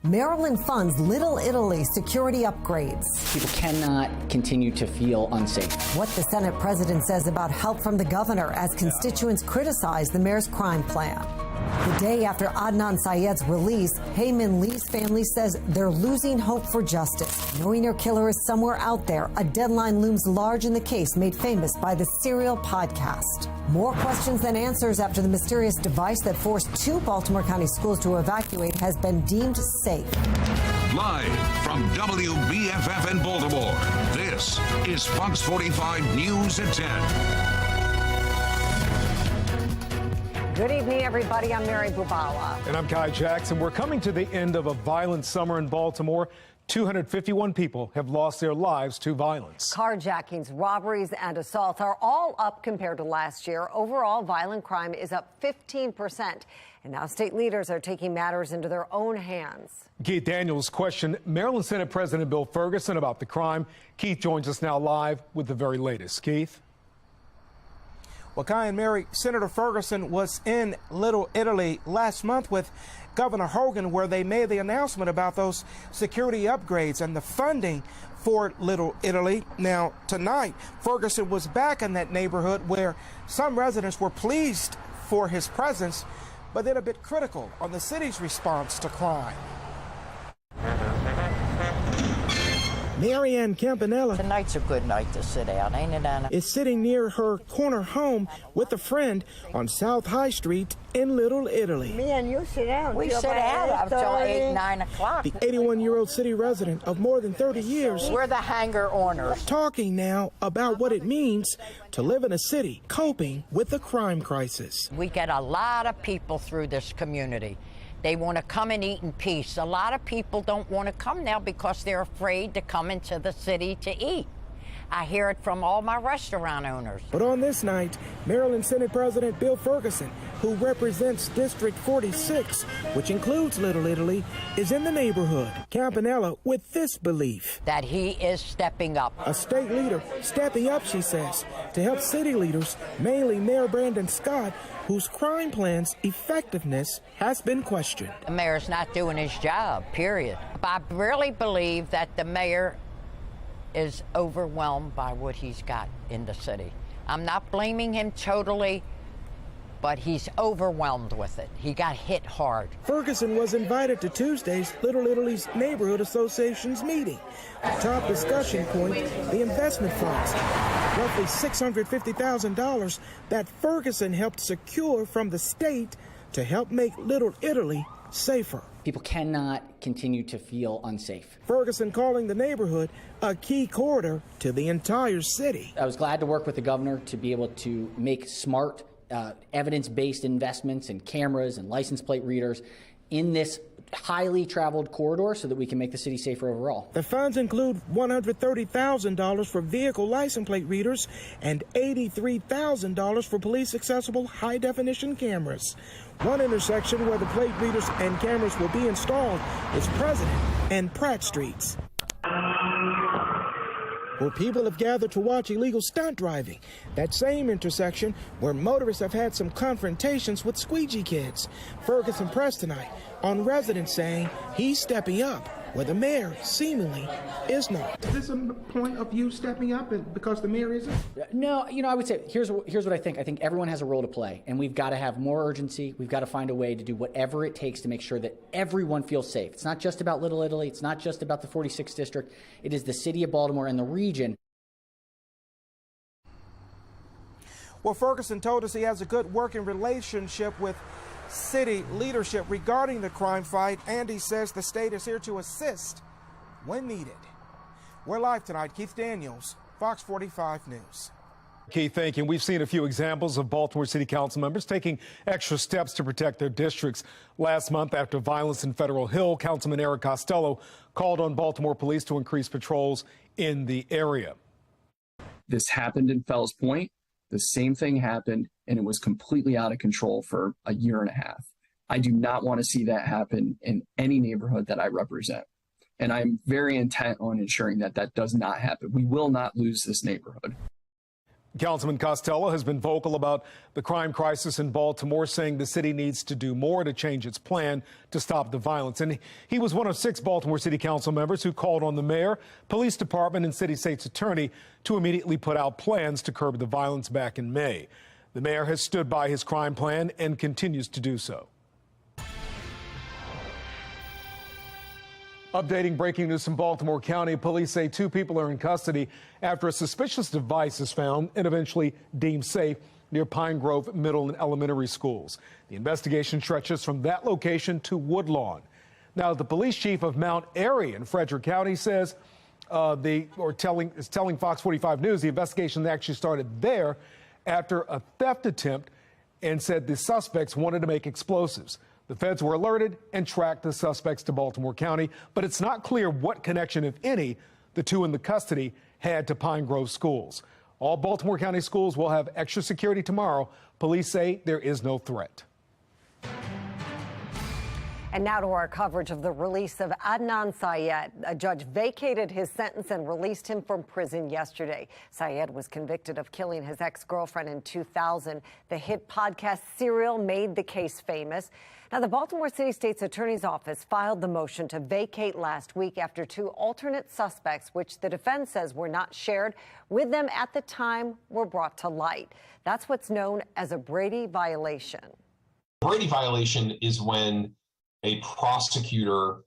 Maryland funds Little Italy security upgrades. People cannot continue to feel unsafe. What the Senate president says about help from the governor as constituents criticize the mayor's crime plan. The day after Adnan Syed's release, Heyman Lee's family says they're losing hope for justice. Knowing their killer is somewhere out there, a deadline looms large in the case made famous by the Serial podcast. More questions than answers after the mysterious device that forced 2 Baltimore County schools to evacuate has been deemed safe. Live from WBFF in Baltimore, this is Fox 45 News at 10. Good evening, everybody. I'm Mary Bubala. And I'm Kai Jackson. We're coming to the end of a violent summer in Baltimore. 251 people have lost their lives to violence. Carjackings, robberies, and assaults are all up compared to last year. Overall, violent crime is up 15%. And now state leaders are taking matters into their own hands. Keith Daniels questioned Maryland Senate President Bill Ferguson about the crime. Keith joins us now live with the very latest. Keith? Well, Kai and Mary, Senator Ferguson was in Little Italy last month with Governor Hogan, where they made the announcement about those security upgrades and the funding for Little Italy. Now, tonight, Ferguson was back in that neighborhood where some residents were pleased for his presence, but then a bit critical on the city's response to crime. Marianne Campanella. Tonight's a good night to sit out, ain't it, Anna? Is sitting near her corner home with a friend on South High Street in Little Italy. Me and you sit down. We sit out until 8, 9 o'clock. The 81-year-old city resident of more than 30 years. We're the hanger owners. Talking now about what it means to live in a city coping with the crime crisis. We get a lot of people through this community. They want to come and eat in peace. A lot of people don't want to come now because they're afraid to come into the city to eat. I hear it from all my restaurant owners. But on this night, Maryland Senate President Bill Ferguson, who represents District 46, which includes Little Italy, is in the neighborhood. Campanella with this belief. That he is stepping up. A state leader stepping up, she says, to help city leaders, mainly Mayor Brandon Scott, whose crime plan's effectiveness has been questioned. The mayor's not doing his job, period. I really believe that the mayor is overwhelmed by what he's got in the city. I'm not blaming him totally, but he's overwhelmed with it. He got hit hard. Ferguson was invited to Tuesday's Little Italy's Neighborhood Association's meeting. The top discussion point, the investment funds, roughly $650,000 that Ferguson helped secure from the state to help make Little Italy safer. People cannot continue to feel unsafe. Ferguson calling the neighborhood a key corridor to the entire city. I was glad to work with the governor to be able to make smart, evidence-based investments in cameras and license plate readers in this highly traveled corridor so that we can make the city safer overall. The funds include $130,000 for vehicle license plate readers and $83,000 for police-accessible high-definition cameras. One intersection where the plate readers and cameras will be installed is President and Pratt Streets, where people have gathered to watch illegal stunt driving. That same intersection where motorists have had some confrontations with squeegee kids. Ferguson pressed tonight on residents saying he's stepping up where the mayor seemingly is not. Is this a point of you stepping up because the mayor isn't? No, I would say here's what I think. I think everyone has a role to play, and we've got to have more urgency. We've got to find a way to do whatever it takes to make sure that everyone feels safe. It's not just about Little Italy. It's not just about the 46th district. It is the city of Baltimore and the region. Well, Ferguson told us he has a good working relationship with city leadership regarding the crime fight, and he says the state is here to assist when needed. We're live tonight. Keith Daniels, Fox 45 News. Keith, thank you. We've seen a few examples of Baltimore City Council members taking extra steps to protect their districts. Last month, after violence in Federal Hill, Councilman Eric Costello called on Baltimore police to increase patrols in the area. This happened in Fells Point. The same thing happened, and it was completely out of control for a year and a half. I do not want to see that happen in any neighborhood that I represent. And I'm very intent on ensuring that that does not happen. We will not lose this neighborhood. Councilman Costello has been vocal about the crime crisis in Baltimore, saying the city needs to do more to change its plan to stop the violence. And he was one of 6 Baltimore City Council members who called on the mayor, police department, and city state's attorney to immediately put out plans to curb the violence back in May. The mayor has stood by his crime plan and continues to do so. Updating breaking news from Baltimore County. Police say 2 people are in custody after a suspicious device is found and eventually deemed safe near Pine Grove Middle and Elementary Schools. The investigation stretches from that location to Woodlawn. Now, the police chief of Mount Airy in Frederick County says telling Fox 45 News the investigation actually started there after a theft attempt, and said the suspects wanted to make explosives. The feds were alerted and tracked the suspects to Baltimore County, but it's not clear what connection, if any, the 2 in the custody had to Pine Grove schools. All Baltimore County schools will have extra security tomorrow. Police say there is no threat. And now to our coverage of the release of Adnan Syed. A judge vacated his sentence and released him from prison yesterday. Syed was convicted of killing his ex-girlfriend in 2000. The hit podcast Serial made the case famous. Now, the Baltimore City State's Attorney's Office filed the motion to vacate last week after 2 alternate suspects, which the defense says were not shared with them at the time, were brought to light. That's what's known as a Brady violation. Brady violation is when a prosecutor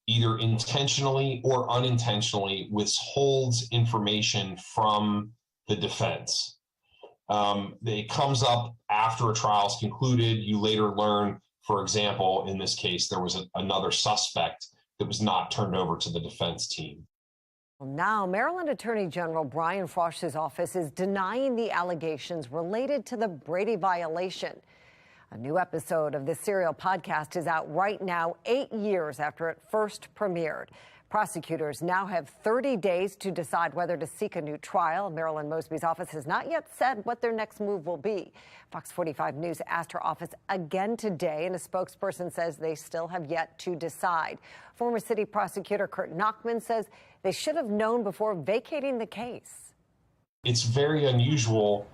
either intentionally or unintentionally withholds information from the defense. It comes up after a trial is concluded. You later learn, for example, in this case, there was another suspect that was not turned over to the defense team. Now, Maryland Attorney General Brian Frosch's office is denying the allegations related to the Brady violation. A new episode of this Serial podcast is out right now, 8 years after it first premiered. Prosecutors now have 30 days to decide whether to seek a new trial. Marilyn Mosby's office has not yet said what their next move will be. Fox 45 News asked her office again today, and a spokesperson says they still have yet to decide. Former city prosecutor Kurt Nachman says they should have known before vacating the case. It's very unusual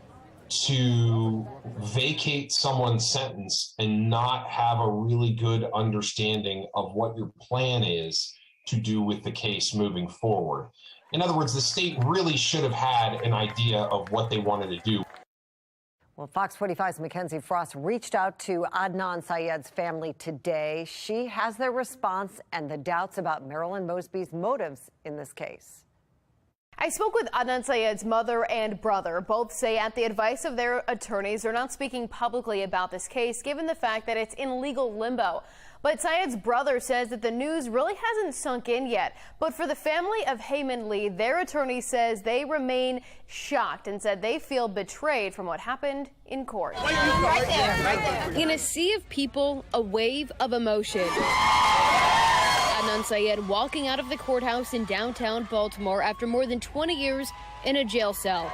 to vacate someone's sentence and not have a really good understanding of what your plan is to do with the case moving forward. In other words, the state really should have had an idea of what they wanted to do. Well, Fox 45's Mackenzie Frost reached out to Adnan Syed's family today. She has their response and the doubts about Marilyn Mosby's motives in this case. I spoke with Adnan Syed's mother and brother. Both say at the advice of their attorneys, they're not speaking publicly about this case, given the fact that it's in legal limbo. But Syed's brother says that the news really hasn't sunk in yet. But for the family of Heyman Lee, their attorney says they remain shocked and said they feel betrayed from what happened in court. Right there. In a sea of people, a wave of emotion. Adnan Syed walking out of the courthouse in downtown Baltimore after more than 20 years in a jail cell.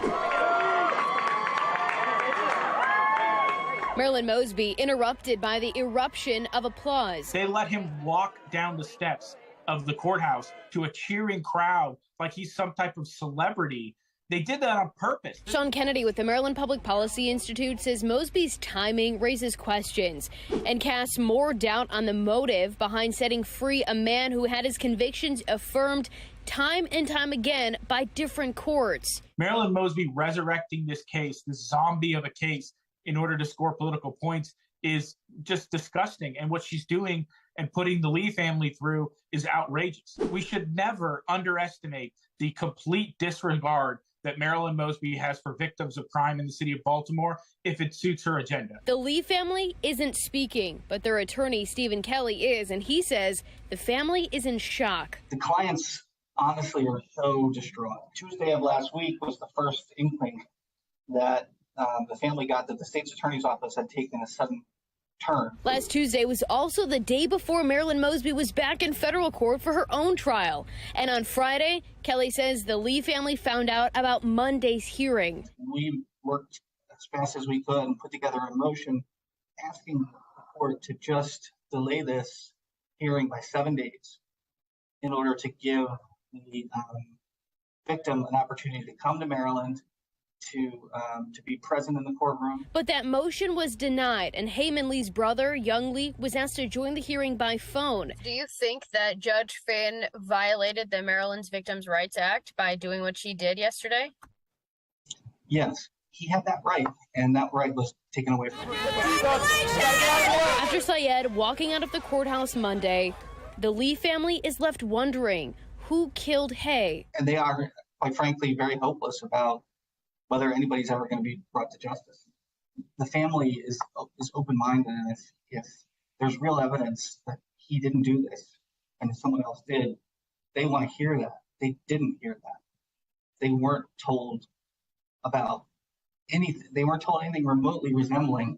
Marilyn Mosby interrupted by the eruption of applause. They let him walk down the steps of the courthouse to a cheering crowd like he's some type of celebrity. They did that on purpose. Sean Kennedy with the Maryland Public Policy Institute says Mosby's timing raises questions and casts more doubt on the motive behind setting free a man who had his convictions affirmed time and time again by different courts. Marilyn Mosby resurrecting this case, this zombie of a case, in order to score political points is just disgusting. And what she's doing and putting the Lee family through is outrageous. We should never underestimate the complete disregard that Marilyn Mosby has for victims of crime in the city of Baltimore if it suits her agenda. The Lee family isn't speaking, but their attorney, Stephen Kelly, is, and he says the family is in shock. The clients honestly are so distraught. Tuesday of last week was the first inkling that the family got that the state's attorney's office had taken a sudden turn. Last Tuesday was also the day before Marilyn Mosby was back in federal court for her own trial. And on Friday, Kelly says the Lee family found out about Monday's hearing. We worked as fast as we could and put together a motion asking the court to just delay this hearing by 7 days in order to give the victim an opportunity to come to Maryland, to be present in the courtroom. But that motion was denied, and Hae-Min Lee's brother, Young Lee, was asked to join the hearing by phone. Do you think that Judge Finn violated the Maryland's Victims' Rights Act by doing what she did yesterday? Yes, he had that right, and that right was taken away from him. After Syed walking out of the courthouse Monday, the Lee family is left wondering who killed Hae. And they are, quite frankly, very hopeless about whether anybody's ever going to be brought to justice. The family is open-minded, and if there's real evidence that he didn't do this and if someone else did, they want to hear that. They didn't hear that. They weren't told about anything. They weren't told anything remotely resembling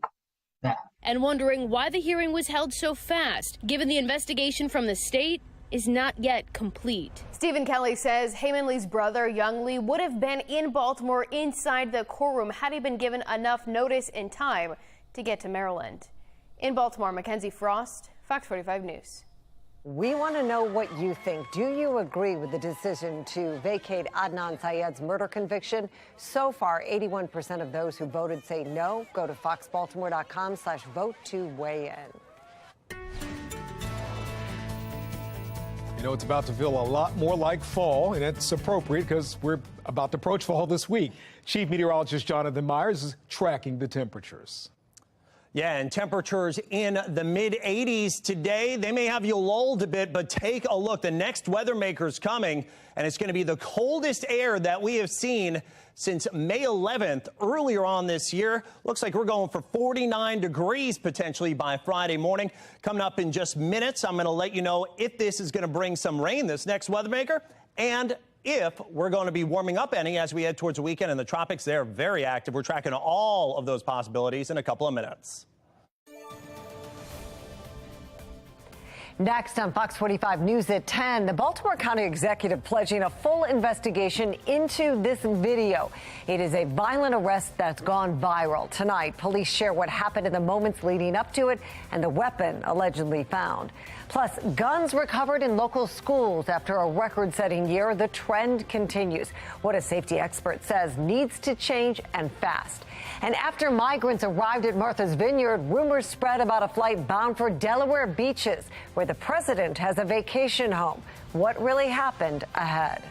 that. And wondering why the hearing was held so fast, given the investigation from the state is not yet complete. Stephen Kelly says Hae-Min Lee's brother, Young Lee, would have been in Baltimore inside the courtroom had he been given enough notice and time to get to Maryland. In Baltimore, Mackenzie Frost, Fox 45 News. We want to know what you think. Do you agree with the decision to vacate Adnan Syed's murder conviction? So far, 81% of those who voted say no. Go to foxbaltimore.com/vote to weigh in. You know, it's about to feel a lot more like fall, and it's appropriate because we're about to approach fall this week. Chief Meteorologist Jonathan Myers is tracking the temperatures. Yeah, and temperatures in the mid-80s today. They may have you lulled a bit, but take a look. The next weather maker's coming, and it's going to be the coldest air that we have seen since May 11th. Earlier on this year, looks like we're going for 49 degrees potentially by Friday morning. Coming up in just minutes, I'm going to let you know if this is going to bring some rain, this next weather maker, and if we're going to be warming up any as we head towards the weekend. In the tropics, they're very active. We're tracking all of those possibilities in a couple of minutes. Next on Fox 45 News at 10, the Baltimore County executive pledging a full investigation into this video. It is a violent arrest that's gone viral. Tonight, police share what happened in the moments leading up to it and the weapon allegedly found. Plus, guns recovered in local schools after a record-setting year. The trend continues. What a safety expert says needs to change and fast. And after migrants arrived at Martha's Vineyard, rumors spread about a flight bound for Delaware beaches, where the president has a vacation home. What really happened ahead?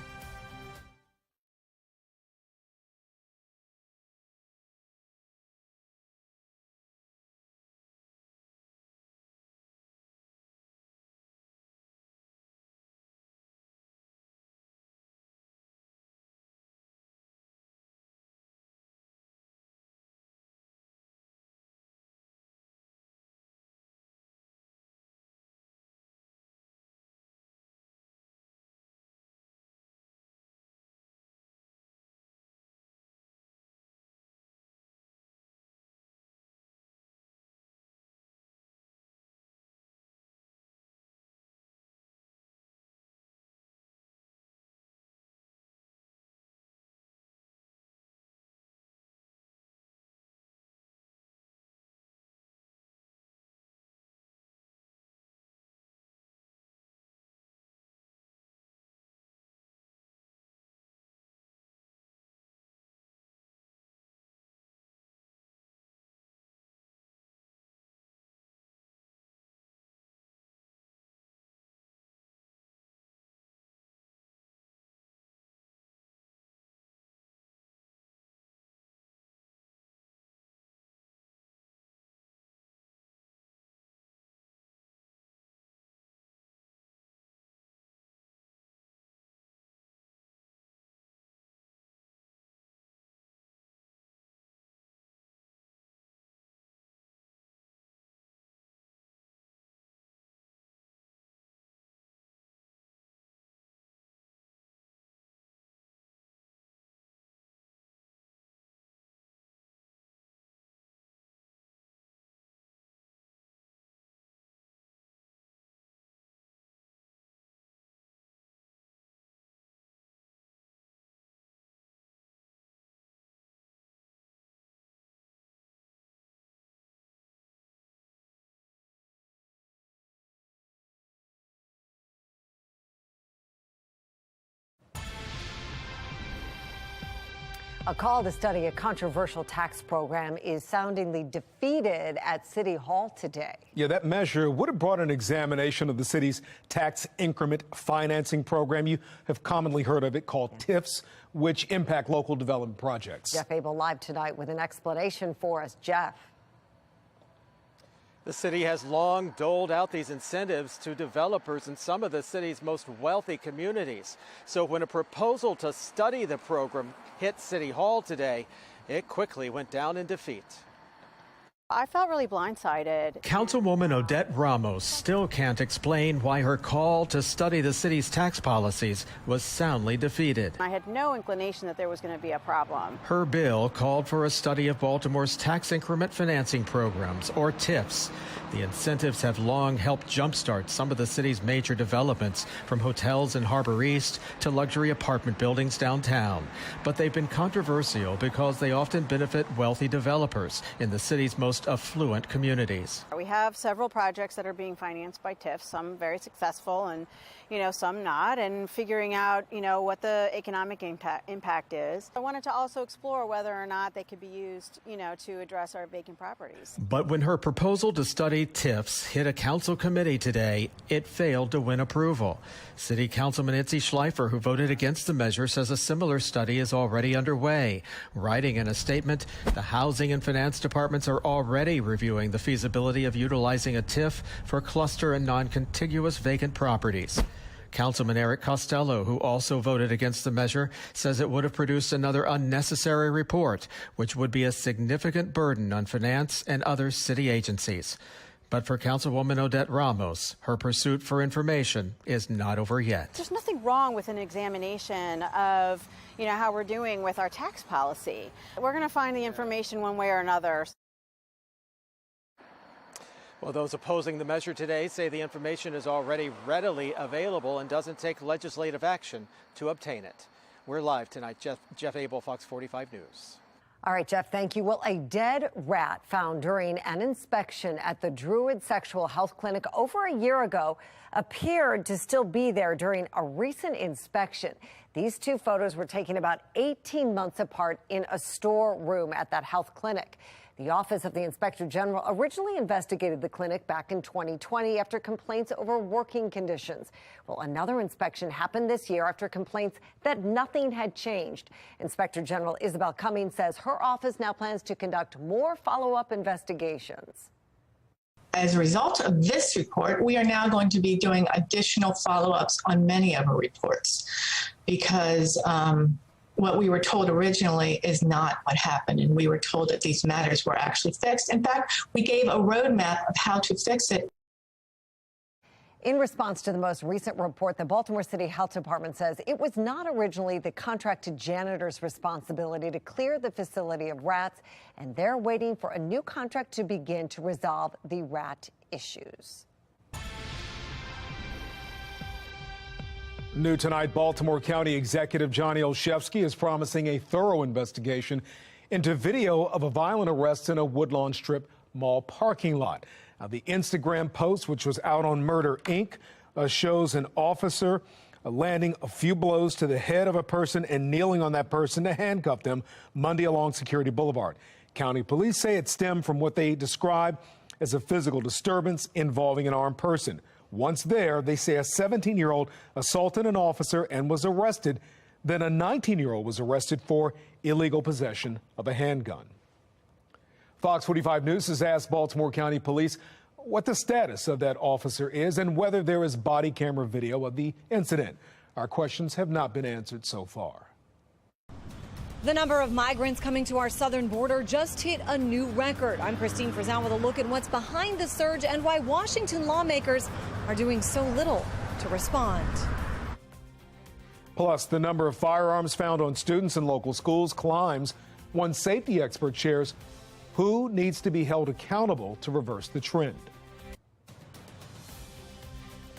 A call to study a controversial tax program is soundingly defeated at City Hall today. Yeah, that measure would have brought an examination of the city's tax increment financing program. You have commonly heard of it, called TIFs, which impact local development projects. Jeff Abel live tonight with an explanation for us. Jeff. The city has long doled out these incentives to developers in some of the city's most wealthy communities. So when a proposal to study the program hit City Hall today, it quickly went down in defeat. I felt really blindsided. Councilwoman Odette Ramos still can't explain why her call to study the city's tax policies was soundly defeated. I had no inclination that there was going to be a problem. Her bill called for a study of Baltimore's tax increment financing programs, or TIFs. The incentives have long helped jumpstart some of the city's major developments, from hotels in Harbor East to luxury apartment buildings downtown. But they've been controversial because they often benefit wealthy developers in the city's most affluent communities. We have several projects that are being financed by TIFs, some very successful and, some not, and figuring out, what the economic impact is. I wanted to also explore whether or not they could be used, to address our vacant properties. But when her proposal to study TIFs hit a council committee today, it failed to win approval. City Councilman Itzy Schleifer, who voted against the measure, says a similar study is already underway. Writing in a statement, the Housing and Finance departments are already reviewing the feasibility of utilizing a TIF for cluster and non-contiguous vacant properties. Councilman Eric Costello, who also voted against the measure, says it would have produced another unnecessary report, which would be a significant burden on finance and other city agencies. But for Councilwoman Odette Ramos, her pursuit for information is not over yet. There's nothing wrong with an examination of, how we're doing with our tax policy. We're going to find the information one way or another. Well, those opposing the measure today say the information is already readily available and doesn't take legislative action to obtain it. We're live tonight. Jeff Abel, Fox 45 News. All right, Jeff, thank you. Well, a dead rat found during an inspection at the Druid Sexual Health Clinic over a year ago appeared to still be there during a recent inspection. These two photos were taken about 18 months apart in a storeroom at that health clinic. The Office of the Inspector General originally investigated the clinic back in 2020 after complaints over working conditions. Well, another inspection happened this year after complaints that nothing had changed. Inspector General Isabel Cummings says her office now plans to conduct more follow-up investigations. As a result of this report, we are now going to be doing additional follow-ups on many of our reports because what we were told originally is not what happened, and we were told that these matters were actually fixed. In fact, we gave a roadmap of how to fix it. In response to the most recent report, the Baltimore City Health Department says it was not originally the contracted janitor's responsibility to clear the facility of rats, and they're waiting for a new contract to begin to resolve the rat issues. New tonight, Baltimore County Executive Johnny Olszewski is promising a thorough investigation into video of a violent arrest in a Woodlawn Strip mall parking lot. Now, the Instagram post, which was out on Murder, Inc., shows an officer landing a few blows to the head of a person and kneeling on that person to handcuff them Monday along Security Boulevard. County police say it stemmed from what they describe as a physical disturbance involving an armed person. Once there, they say a 17-year-old assaulted an officer and was arrested. Then a 19-year-old was arrested for illegal possession of a handgun. Fox 45 News has asked Baltimore County Police what the status of that officer is and whether there is body camera video of the incident. Our questions have not been answered so far. The number of migrants coming to our southern border just hit a new record. I'm Christine Frizzell with a look at what's behind the surge and why Washington lawmakers are doing so little to respond. Plus, the number of firearms found on students in local schools climbs. One safety expert shares who needs to be held accountable to reverse the trend.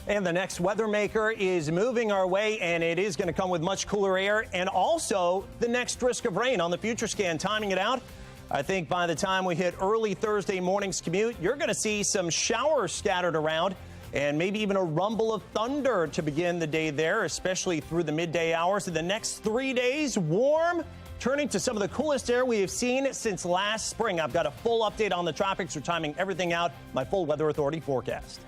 And the next weather maker is moving our way, and it is going to come with much cooler air and also the next risk of rain on the future scan. Timing it out, I think by the time we hit early Thursday morning's commute, you're going to see some showers scattered around and maybe even a rumble of thunder to begin the day there, especially through the midday hours. In the next 3 days, warm Turning to some of the coolest air we have seen since last spring. I've got a full update on the tropics. We're timing everything out. My full Weather Authority forecast.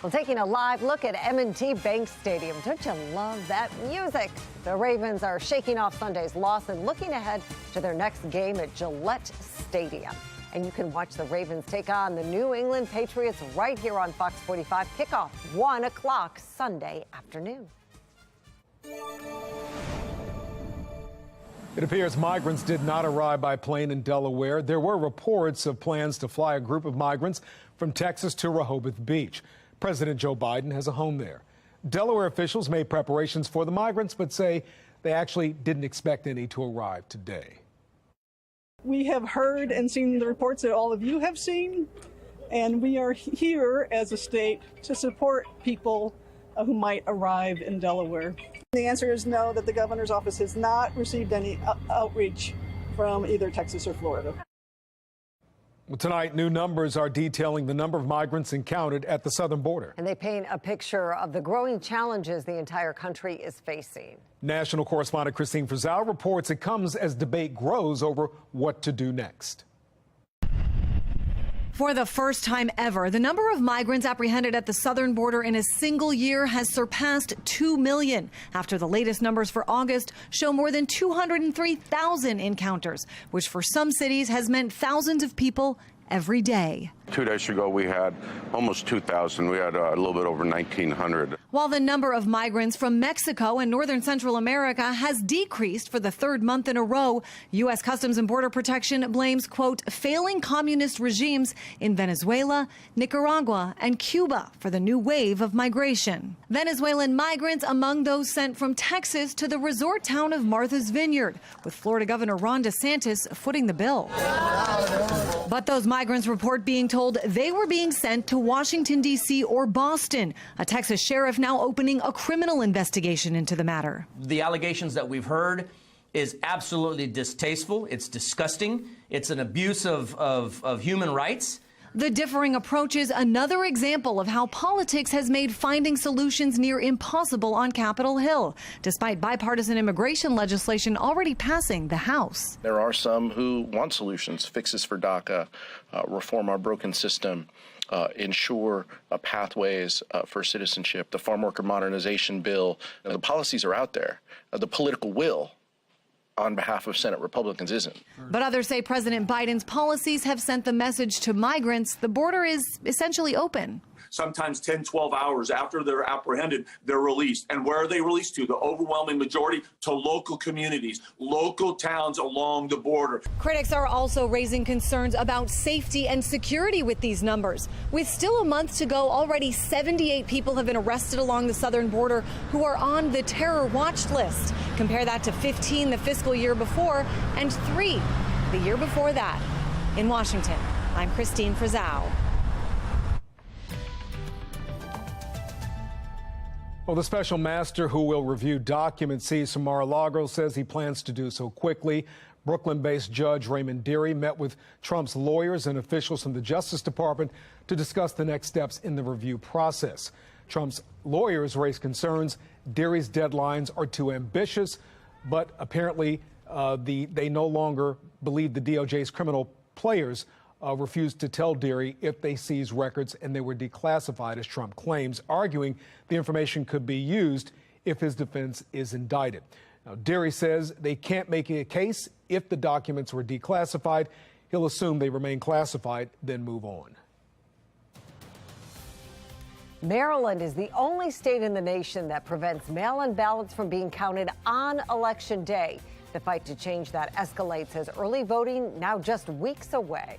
Well, taking a live look at M&T Bank Stadium. Don't you love that music? The Ravens are shaking off Sunday's loss and looking ahead to their next game at Gillette Stadium. And you can watch the Ravens take on the New England Patriots right here on Fox 45. Kickoff 1 o'clock Sunday afternoon. It appears migrants did not arrive by plane in Delaware. There were reports of plans to fly a group of migrants from Texas to Rehoboth Beach. President Joe Biden has a home there. Delaware officials made preparations for the migrants, but say they actually didn't expect any to arrive today. We have heard and seen the reports that all of you have seen, and we are here as a state to support people who might arrive in Delaware. The answer is no, that the governor's office has not received any outreach from either Texas or Florida. Well, tonight, new numbers are detailing the number of migrants encountered at the southern border. And they paint a picture of the growing challenges the entire country is facing. National correspondent Christine Frizzell reports it comes as debate grows over what to do next. For the first time ever, the number of migrants apprehended at the southern border in a single year has surpassed 2 million. After the latest numbers for August show more than 203,000 encounters, which for some cities has meant thousands of people every day. 2 days ago, we had almost 2,000. We had a little bit over 1,900. While the number of migrants from Mexico and northern Central America has decreased for the third month in a row, U.S. Customs and Border Protection blames, quote, failing communist regimes in Venezuela, Nicaragua, and Cuba for the new wave of migration. Venezuelan migrants among those sent from Texas to the resort town of Martha's Vineyard, with Florida Governor Ron DeSantis footing the bill. But those migrants report being told they were being sent to Washington, D.C. or Boston. A Texas sheriff now opening a criminal investigation into the matter. The allegations that we've heard is absolutely distasteful. It's disgusting. It's an abuse of human rights. The differing approach is another example of how politics has made finding solutions near impossible on Capitol Hill, despite bipartisan immigration legislation already passing the House. There are some who want solutions, fixes for DACA, reform our broken system, ensure pathways for citizenship, the farm worker modernization bill. The policies are out there. The political will on behalf of Senate Republicans isn't. But others say President Biden's policies have sent the message to migrants the border is essentially open. Sometimes 10, 12 hours after they're apprehended, they're released. And where are they released to? The overwhelming majority to local communities, local towns along the border. Critics are also raising concerns about safety and security with these numbers. With still a month to go, already 78 people have been arrested along the southern border who are on the terror watch list. Compare that to 15 the fiscal year before and 3 the year before that. In Washington, I'm Christine Frizzau. Well, the special master who will review documents seized from Mar-a-Lago says he plans to do so quickly. Brooklyn-based Judge Raymond Dearie met with Trump's lawyers and officials from the Justice Department to discuss the next steps in the review process. Trump's lawyers raised concerns Dearie's deadlines are too ambitious, but apparently they no longer believe the DOJ's criminal players refused to tell Dearie if they seized records and they were declassified, as Trump claims, arguing the information could be used if his defense is indicted. Now, Dearie says they can't make a case if the documents were declassified. He'll assume they remain classified, then move on. Maryland is the only state in the nation that prevents mail-in ballots from being counted on Election Day. The fight to change that escalates as early voting now just weeks away.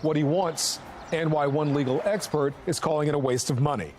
What he wants and why one legal expert is calling it a waste of money.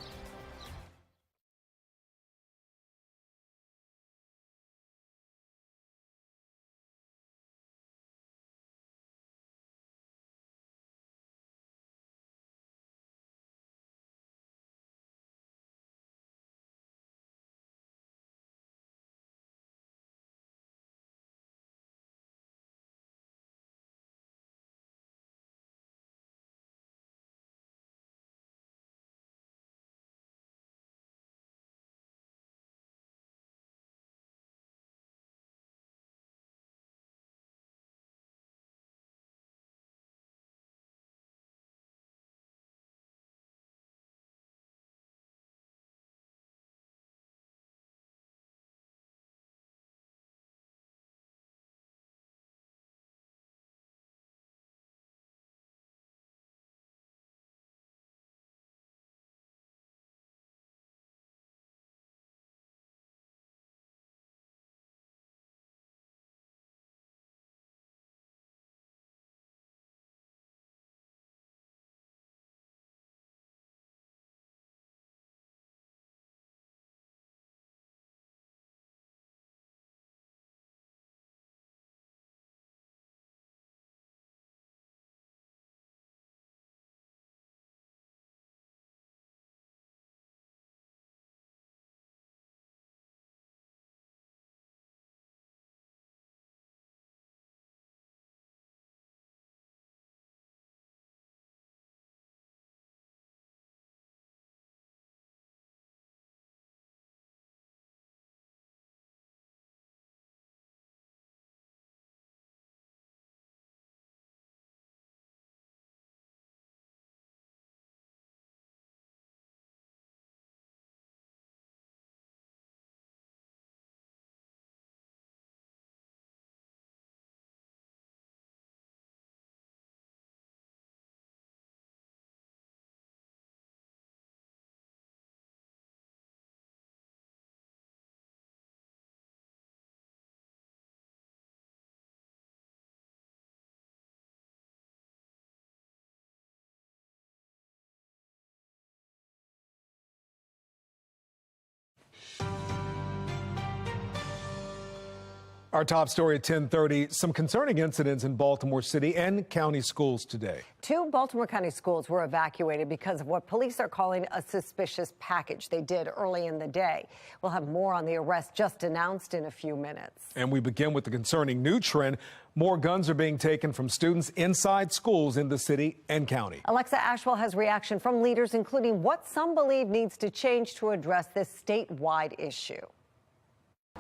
Our top story at 10:30, some concerning incidents in Baltimore City and county schools today. 2 Baltimore County schools were evacuated because of what police are calling a suspicious package they did early in the day. We'll have more on the arrest just announced in a few minutes. And we begin with the concerning new trend. More guns are being taken from students inside schools in the city and county. Alexa Ashwell has reaction from leaders, including what some believe needs to change to address this statewide issue.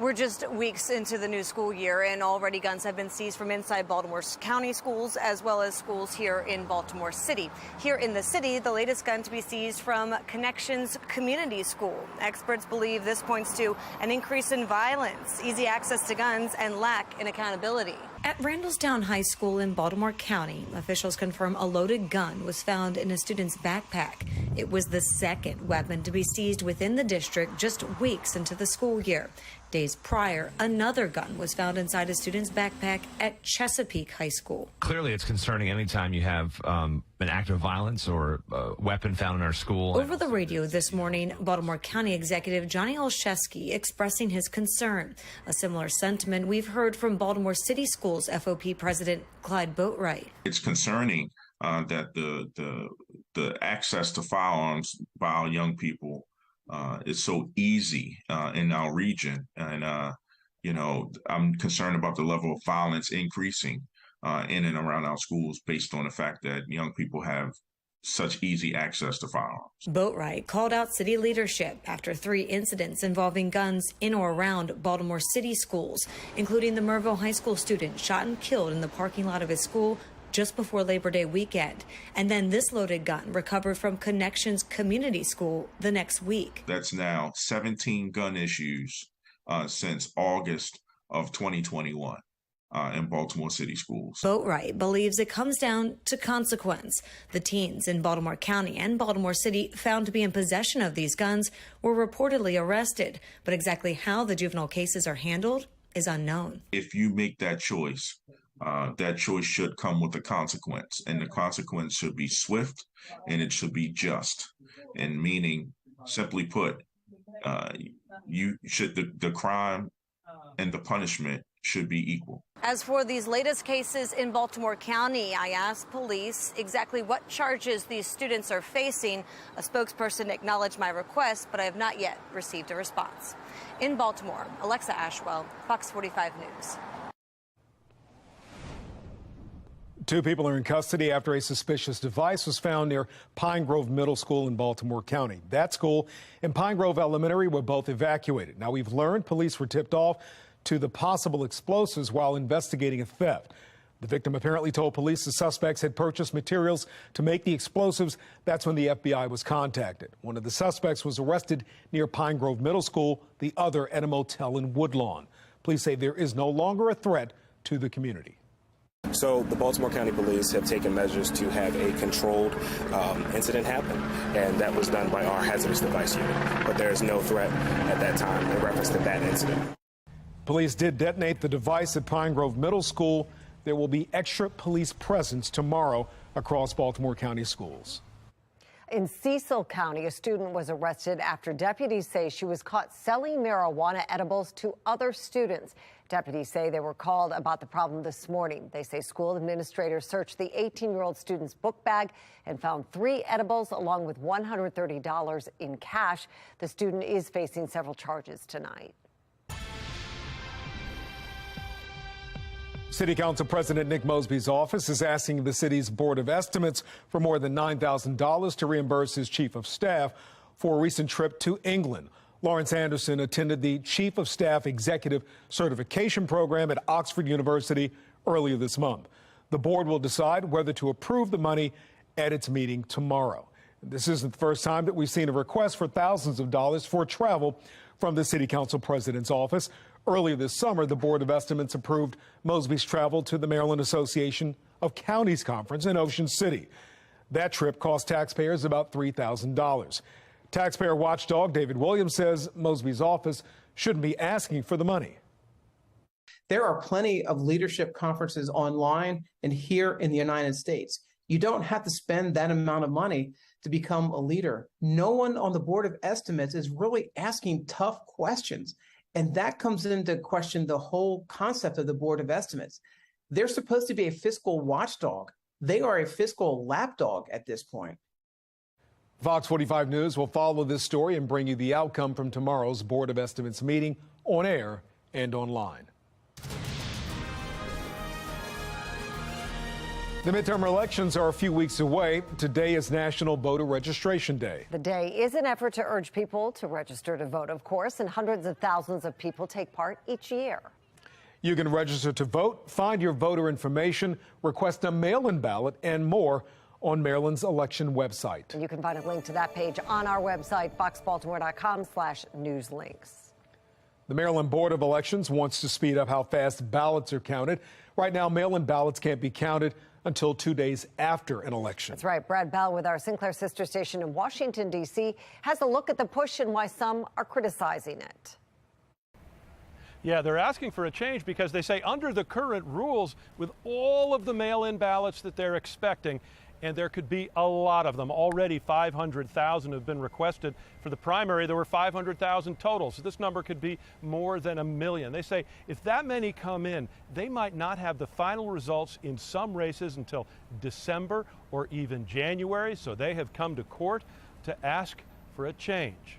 We're just weeks into the new school year, and already guns have been seized from inside Baltimore County schools as well as schools here in Baltimore City. Here in the city, the latest gun to be seized from Connections Community School. Experts believe this points to an increase in violence, easy access to guns, and lack in accountability. At Randallstown High School in Baltimore County, officials confirm a loaded gun was found in a student's backpack. It was the second weapon to be seized within the district just weeks into the school year. Days prior, another gun was found inside a student's backpack at Chesapeake High School. Clearly, it's concerning anytime you have an act of violence or a weapon found in our school. Over the radio this morning, Baltimore County Executive Johnny Olszewski expressing his concern. A similar sentiment we've heard from Baltimore City Schools FOP President Clyde Boatwright. It's concerning that the access to firearms by our young people is so easy in our region. And, I'm concerned about the level of violence increasing in and around our schools based on the fact that young people have such easy access to firearms. Boatwright called out city leadership after 3 incidents involving guns in or around Baltimore City schools, including the Merville High School student shot and killed in the parking lot of his school just before Labor Day weekend. And then this loaded gun recovered from Connections Community School the next week. That's now 17 gun issues since August of 2021 in Baltimore City schools. Boatwright believes it comes down to consequence. The teens in Baltimore County and Baltimore City found to be in possession of these guns were reportedly arrested, but exactly how the juvenile cases are handled is unknown. If you make that choice should come with a consequence, and the consequence should be swift and it should be just. And meaning, simply put, the crime and the punishment should be equal. As for these latest cases in Baltimore County, I asked police exactly what charges these students are facing. A spokesperson acknowledged my request, but I have not yet received a response. In Baltimore, Alexa Ashwell, Fox 45 News. 2 people are in custody after a suspicious device was found near Pine Grove Middle School in Baltimore County. That school and Pine Grove Elementary were both evacuated. Now, we've learned police were tipped off to the possible explosives while investigating a theft. The victim apparently told police the suspects had purchased materials to make the explosives. That's when the FBI was contacted. One of the suspects was arrested near Pine Grove Middle School, the other at a motel in Woodlawn. Police say there is no longer a threat to the community. So the Baltimore County Police have taken measures to have a controlled incident happen, and that was done by our hazardous device unit. But there is no threat at that time in reference to that incident. Police did detonate the device at Pine Grove Middle School. There will be extra police presence tomorrow across Baltimore County schools. In Cecil County, a student was arrested after deputies say she was caught selling marijuana edibles to other students. Deputies say they were called about the problem this morning. They say school administrators searched the 18-year-old student's book bag and found 3 edibles along with $130 in cash. The student is facing several charges tonight. City Council President Nick Mosby's office is asking the city's Board of Estimates for more than $9,000 to reimburse his chief of staff for a recent trip to England. Lawrence Anderson attended the Chief of Staff Executive Certification Program at Oxford University earlier this month. The board will decide whether to approve the money at its meeting tomorrow. This isn't the first time that we've seen a request for thousands of dollars for travel from the City Council President's office. Earlier this summer, the Board of Estimates approved Mosby's travel to the Maryland Association of Counties Conference in Ocean City. That trip cost taxpayers about $3,000. Taxpayer watchdog David Williams says Mosby's office shouldn't be asking for the money. There are plenty of leadership conferences online and here in the United States. You don't have to spend that amount of money to become a leader. No one on the Board of Estimates is really asking tough questions. And that comes into question the whole concept of the Board of Estimates. They're supposed to be a fiscal watchdog. They are a fiscal lapdog at this point. Fox 45 News will follow this story and bring you the outcome from tomorrow's Board of Estimates meeting on air and online. The midterm elections are a few weeks away. Today is National Voter Registration Day. The day is an effort to urge people to register to vote, of course, and hundreds of thousands of people take part each year. You can register to vote, find your voter information, request a mail-in ballot, and more on Maryland's election website. And you can find a link to that page on our website, foxbaltimore.com/newslinks. The Maryland Board of Elections wants to speed up how fast ballots are counted. Right now, mail-in ballots can't be counted until 2 days after an election. That's right. Brad Bell with our Sinclair sister station in Washington, D.C. has a look at the push and why some are criticizing it. Yeah, they're asking for a change because they say under the current rules, with all of the mail-in ballots that they're expecting, and there could be a lot of them. Already 500,000 have been requested. For the primary, there were 500,000 total, so this number could be more than 1 million. They say if that many come in, they might not have the final results in some races until December or even January, so they have come to court to ask for a change.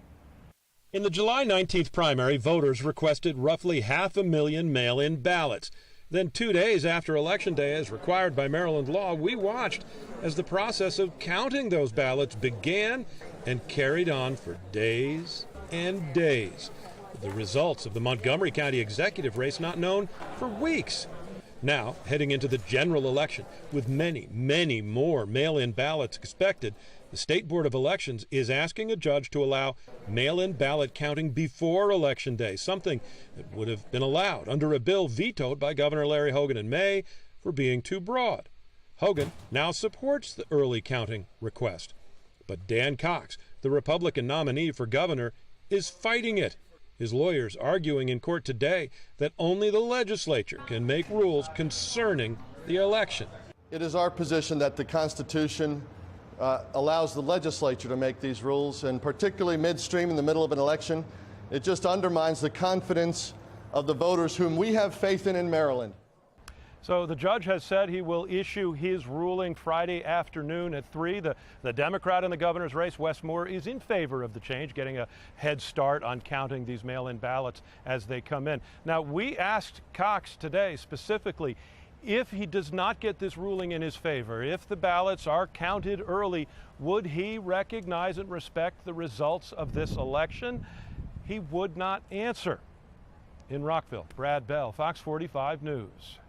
In the July 19th primary, voters requested roughly 500,000 mail-in ballots. Then 2 days after Election Day, as required by Maryland law, we watched as the process of counting those ballots began and carried on for days and days. The results of the Montgomery County executive race not known for weeks. Now, heading into the general election, with many, many more mail-in ballots expected, the State Board of Elections is asking a judge to allow mail-in ballot counting before Election Day, something that would have been allowed under a bill vetoed by Governor Larry Hogan in May for being too broad. Hogan now supports the early counting request. But Dan Cox, the Republican nominee for governor, is fighting it. His lawyers arguing in court today that only the legislature can make rules concerning the election. It is our position that the Constitution allows the legislature to make these rules, and particularly midstream in the middle of an election, it just undermines the confidence of the voters whom we have faith in Maryland. So the judge has said he will issue his ruling Friday afternoon at 3. The Democrat in the governor's race, Wes Moore, is in favor of the change, getting a head start on counting these mail-in ballots as they come in. Now, we asked Cox today specifically, if he does not get this ruling in his favor, if the ballots are counted early, would he recognize and respect the results of this election? He would not answer. In Rockville, Brad Bell, Fox 45 News.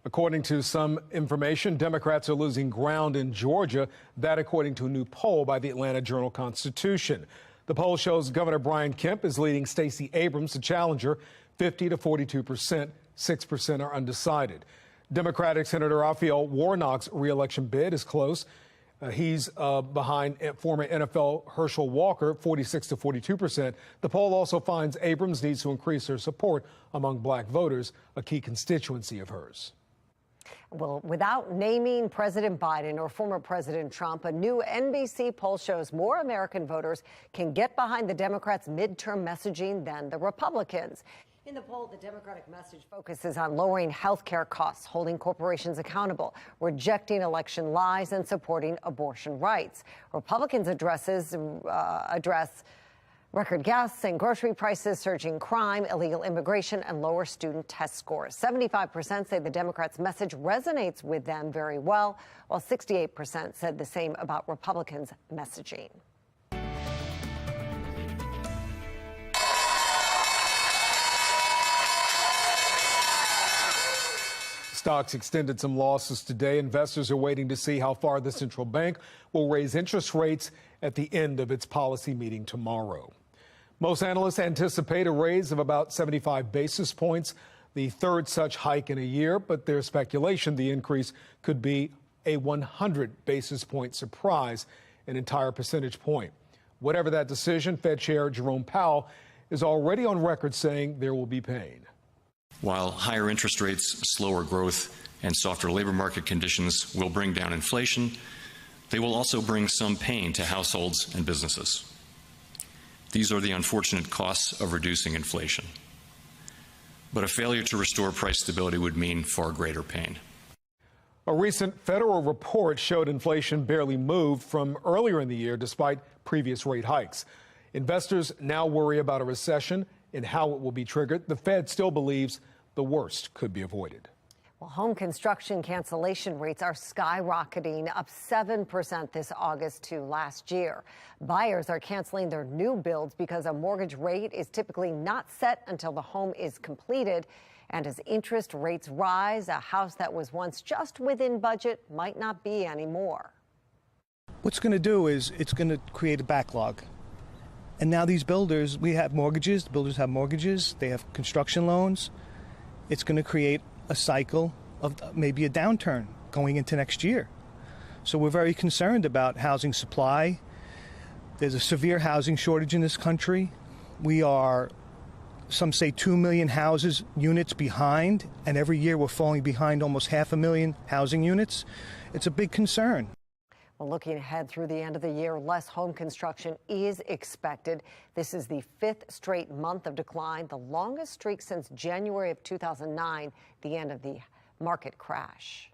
According to some information, Democrats are losing ground in Georgia. That according to a new poll by the Atlanta Journal-Constitution. The poll shows Governor Brian Kemp is leading Stacey Abrams, the challenger, 50 to 42%. 6% are undecided. Democratic Senator Raphael Warnock's reelection bid is close. He's behind former NFL Herschel Walker, 46 to 42%. The poll also finds Abrams needs to increase her support among black voters, a key constituency of hers. Well, without naming President Biden or former President Trump, a new NBC poll shows more American voters can get behind the Democrats' midterm messaging than the Republicans. In the poll, the Democratic message focuses on lowering health care costs, holding corporations accountable, rejecting election lies, and supporting abortion rights. Republicans address record gas and grocery prices, surging crime, illegal immigration, and lower student test scores. 75% say the Democrats' message resonates with them very well, while 68% said the same about Republicans' messaging. Stocks extended some losses today. Investors are waiting to see how far the central bank will raise interest rates at the end of its policy meeting tomorrow. Most analysts anticipate a raise of about 75 basis points, the third such hike in a year, but there's speculation the increase could be a 100 basis point surprise, an entire percentage point. Whatever that decision, Fed Chair Jerome Powell is already on record saying there will be pain. While higher interest rates, slower growth, and softer labor market conditions will bring down inflation, they will also bring some pain to households and businesses. These are the unfortunate costs of reducing inflation. But a failure to restore price stability would mean far greater pain. A recent federal report showed inflation barely moved from earlier in the year despite previous rate hikes. Investors now worry about a recession and how it will be triggered. The Fed still believes the worst could be avoided. Well, home construction cancellation rates are skyrocketing, up 7% this August to last year. Buyers are canceling their new builds because a mortgage rate is typically not set until the home is completed. And as interest rates rise, a house that was once just within budget might not be anymore. What's going to do is it's going to create a backlog. And now these builders, we have mortgages, the builders have mortgages, they have construction loans. It's going to create a cycle of maybe a downturn going into next year. So we're very concerned about housing supply. There's a severe housing shortage in this country. We are, some say, 2 million units behind, and every year we're falling behind almost 500,000 housing units. It's a big concern. Well, looking ahead through the end of the year, less home construction is expected. This is the 5th straight month of decline, the longest streak since January of 2009, the end of the market crash.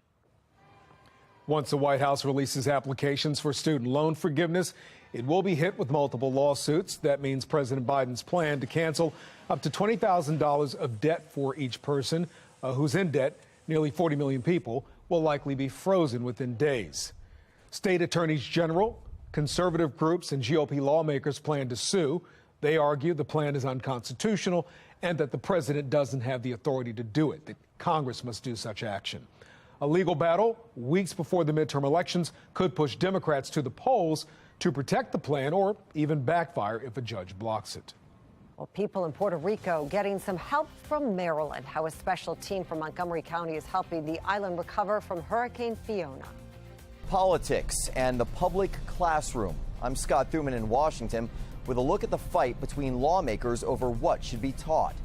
Once the White House releases applications for student loan forgiveness, it will be hit with multiple lawsuits. That means President Biden's plan to cancel up to $20,000 of debt for each person who's in debt, nearly 40 million people, will likely be frozen within days. State attorneys general, conservative groups, and GOP lawmakers plan to sue. They argue the plan is unconstitutional and that the president doesn't have the authority to do it, that Congress must do such action. A legal battle weeks before the midterm elections could push Democrats to the polls to protect the plan or even backfire if a judge blocks it. Well, people in Puerto Rico getting some help from Maryland. How a special team from Montgomery County is helping the island recover from Hurricane Fiona. Politics and the public classroom. I'm Scott Thuman in Washington with a look at the fight between lawmakers over what should be taught.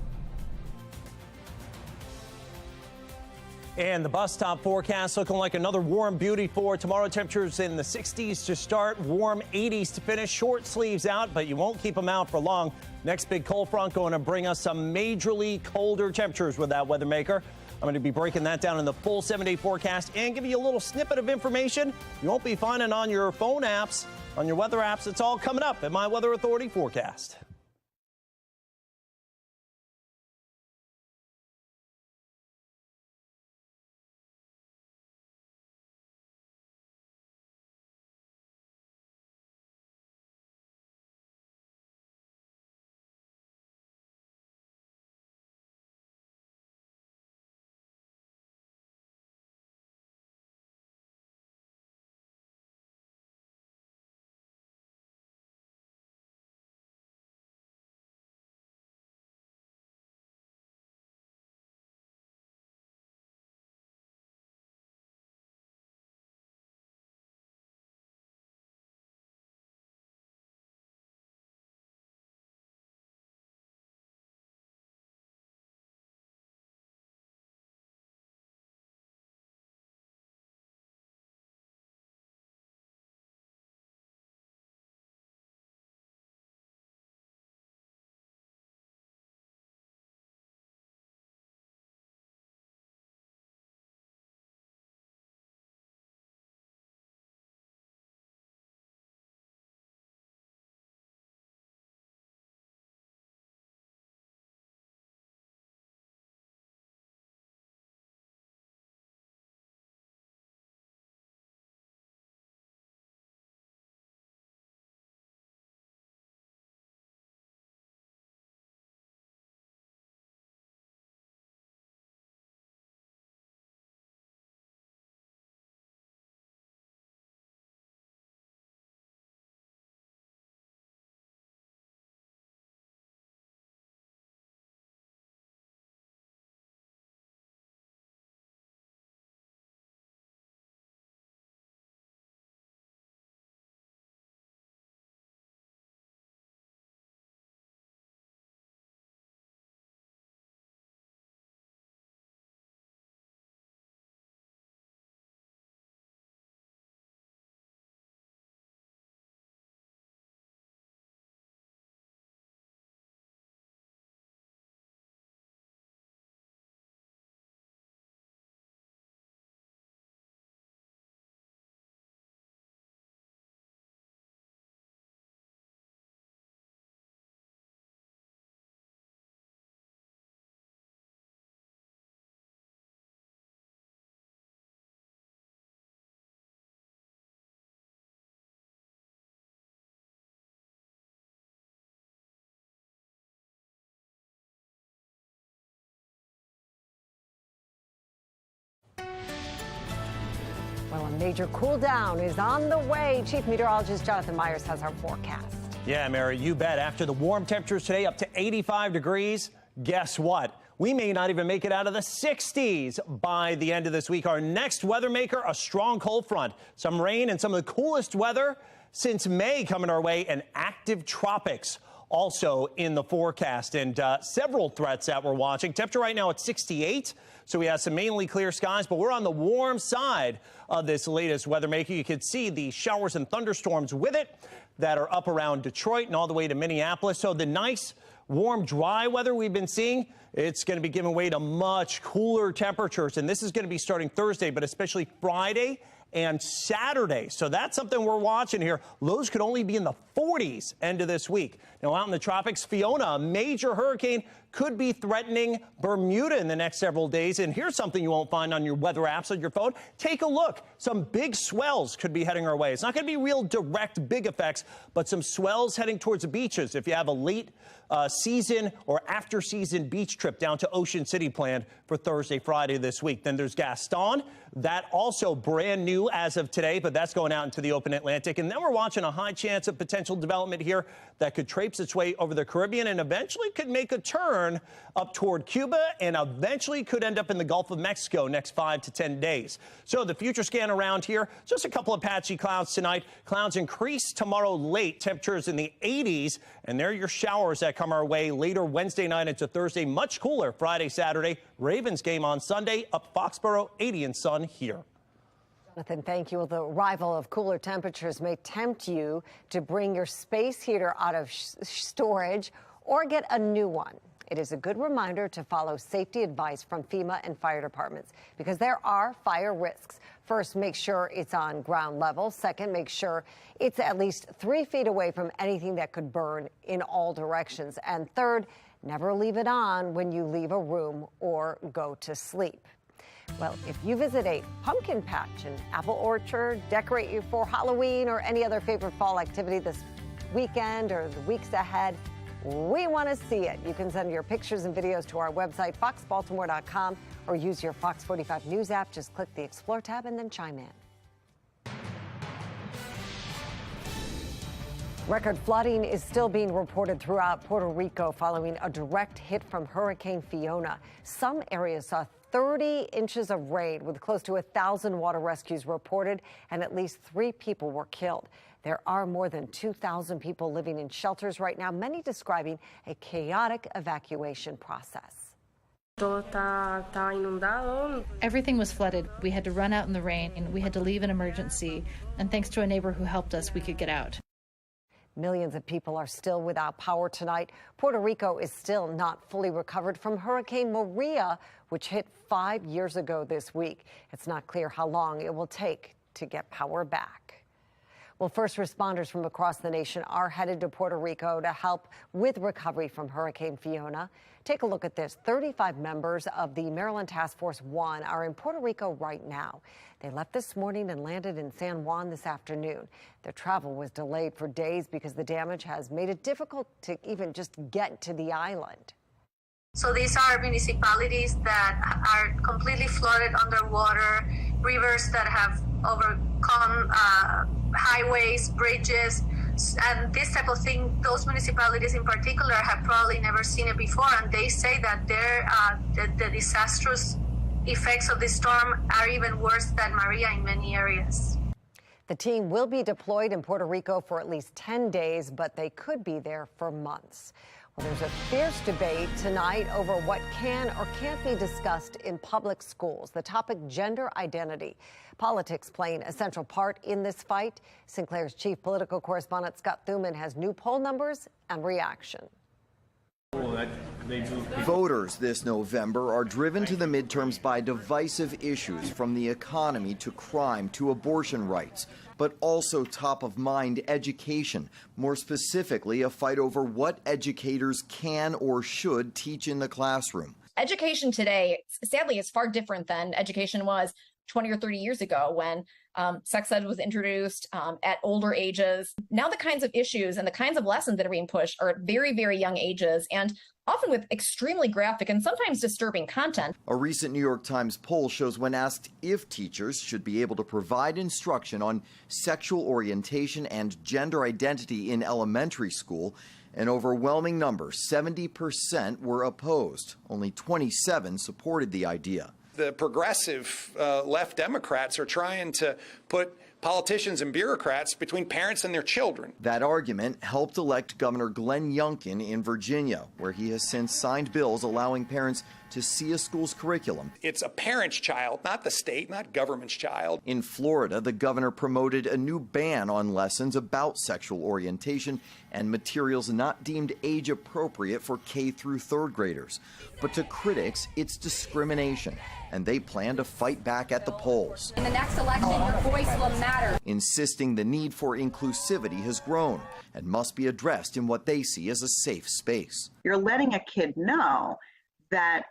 And the bus stop forecast looking like another warm beauty for tomorrow. Temperatures in the 60s to start, warm 80s to finish. Short sleeves out, but you won't keep them out for long. Next big cold front going to bring us some majorly colder temperatures with that weather maker. I'm going to be breaking that down in the full 7-day forecast and give you a little snippet of information you won't be finding on your phone apps, on your weather apps. It's all coming up at My Weather Authority forecast. A major cool down is on the way. Chief Meteorologist Jonathan Myers has our forecast. Yeah, Mary, you bet. After the warm temperatures today, up to 85 degrees, guess what? We may not even make it out of the 60s by the end of this week. Our next weather maker, a strong cold front. Some rain and some of the coolest weather since May coming our way, and active tropics also in the forecast, and several threats that we're watching. Temperature right now at 68, so we have some mainly clear skies, but we're on the warm side of this latest weather maker. You can see the showers and thunderstorms with it that are up around Detroit and all the way to Minneapolis. So the nice, warm, dry weather we've been seeing, it's going to be giving way to much cooler temperatures, and this is going to be starting Thursday, but especially Friday and Saturday. So that's something we're watching here. Lows could only be in the 40s end of this week. Now, out in the tropics, Fiona, a major hurricane, could be threatening Bermuda in the next several days. And here's something you won't find on your weather apps on your phone. Take a look. Some big swells could be heading our way. It's not going to be real direct big effects, but some swells heading towards the beaches. If you have a late season or after season beach trip down to Ocean City planned for Thursday, Friday this week. Then there's Gaston. That also brand new as of today, but that's going out into the open Atlantic. And then we're watching a high chance of potential development here that could traipse its way over the Caribbean and eventually could make a turn up toward Cuba and eventually could end up in the Gulf of Mexico next 5 to 10 days. So the future scan around here, just a couple of patchy clouds tonight. Clouds increase tomorrow late, temperatures in the 80s, and there are your showers that come our way later Wednesday night into Thursday. Much cooler Friday, Saturday. Ravens game on Sunday, up Foxborough, 80 and sun here. Jonathan, thank you. Well, the arrival of cooler temperatures may tempt you to bring your space heater out of storage or get a new one. It is a good reminder to follow safety advice from FEMA and fire departments because there are fire risks. First, make sure it's on ground level. Second, make sure it's at least 3 feet away from anything that could burn in all directions. And third, never leave it on when you leave a room or go to sleep. Well, if you visit a pumpkin patch, an apple orchard, decorate you for Halloween or any other favorite fall activity this weekend or the weeks ahead, we want to see it. You can send your pictures and videos to our website, foxbaltimore.com, or use your Fox 45 News app. Just click the Explore tab and then chime in. Record flooding is still being reported throughout Puerto Rico following a direct hit from Hurricane Fiona. Some areas saw 30 inches of rain with close to 1,000 water rescues reported, and at least 3 people were killed. There are more than 2,000 people living in shelters right now, many describing a chaotic evacuation process. Everything was flooded. We had to run out in the rain, and we had to leave an emergency. And thanks to a neighbor who helped us, we could get out. Millions of people are still without power tonight. Puerto Rico is still not fully recovered from Hurricane Maria, which hit 5 years ago this week. It's not clear how long it will take to get power back. Well, first responders from across the nation are headed to Puerto Rico to help with recovery from Hurricane Fiona. Take a look at this. 35 members of the Maryland Task Force 1 are in Puerto Rico right now. They left this morning and landed in San Juan this afternoon. Their travel was delayed for days because the damage has made it difficult to even just get to the island. So these are municipalities that are completely flooded underwater, rivers that have overcome highways, bridges, and this type of thing. Those municipalities in particular have probably never seen it before, and they say that the disastrous effects of this storm are even worse than Maria in many areas. The team will be deployed in Puerto Rico for at least 10 days, but they could be there for months. Well, there's a fierce debate tonight over what can or can't be discussed in public schools. The topic, gender identity. Politics playing a central part in this fight. Sinclair's chief political correspondent Scott Thuman has new poll numbers and reaction. Voters this November are driven to the midterms by divisive issues from the economy to crime to abortion rights, but also top of mind education. More specifically, a fight over what educators can or should teach in the classroom. Education today, sadly, is far different than education was 20 or 30 years ago when Sex ed was introduced at older ages. Now the kinds of issues and the kinds of lessons that are being pushed are at very, very young ages and often with extremely graphic and sometimes disturbing content. A recent New York Times poll shows when asked if teachers should be able to provide instruction on sexual orientation and gender identity in elementary school, an overwhelming number, 70%, were opposed. Only 27 supported the idea. The progressive left Democrats are trying to put politicians and bureaucrats between parents and their children. That argument helped elect Governor Glenn Youngkin in Virginia, where he has since signed bills allowing parents to see a school's curriculum. It's a parent's child, not the state, not government's child. In Florida, the governor promoted a new ban on lessons about sexual orientation and materials not deemed age appropriate for K through third graders. But to critics, it's discrimination, and they plan to fight back at the polls. In the next election, your voice will matter. Insisting the need for inclusivity has grown and must be addressed in what they see as a safe space. You're letting a kid know that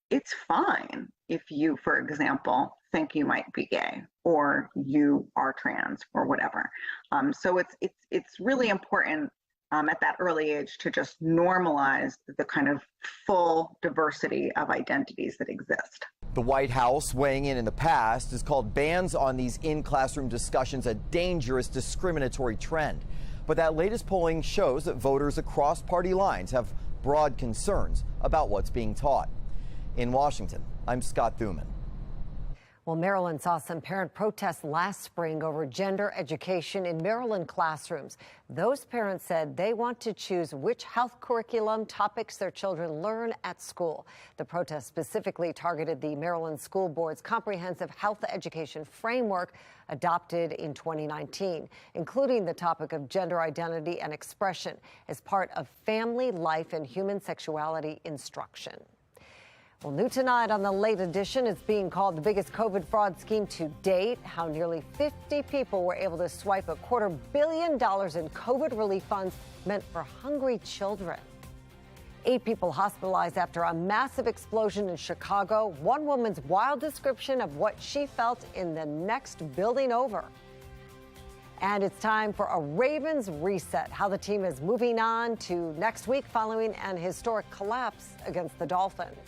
it's fine if you, for example, think you might be gay or you are trans or whatever. So it's really important at that early age to just normalize the kind of full diversity of identities that exist. The White House, weighing in the past, has called bans on these in-classroom discussions a dangerous discriminatory trend. But that latest polling shows that voters across party lines have broad concerns about what's being taught. In Washington, I'm Scott Thuman. Well, Maryland saw some parent protests last spring over gender education in Maryland classrooms. Those parents said they want to choose which health curriculum topics their children learn at school. The protest specifically targeted the Maryland School Board's comprehensive health education framework adopted in 2019, including the topic of gender identity and expression as part of family life and human sexuality instruction. Well, new tonight on the Late Edition, it's being called the biggest COVID fraud scheme to date. How nearly 50 people were able to swipe $250 million in COVID relief funds meant for hungry children. 8 people hospitalized after a massive explosion in Chicago. One woman's wild description of what she felt in the next building over. And it's time for a Ravens reset, how the team is moving on to next week following an historic collapse against the Dolphins.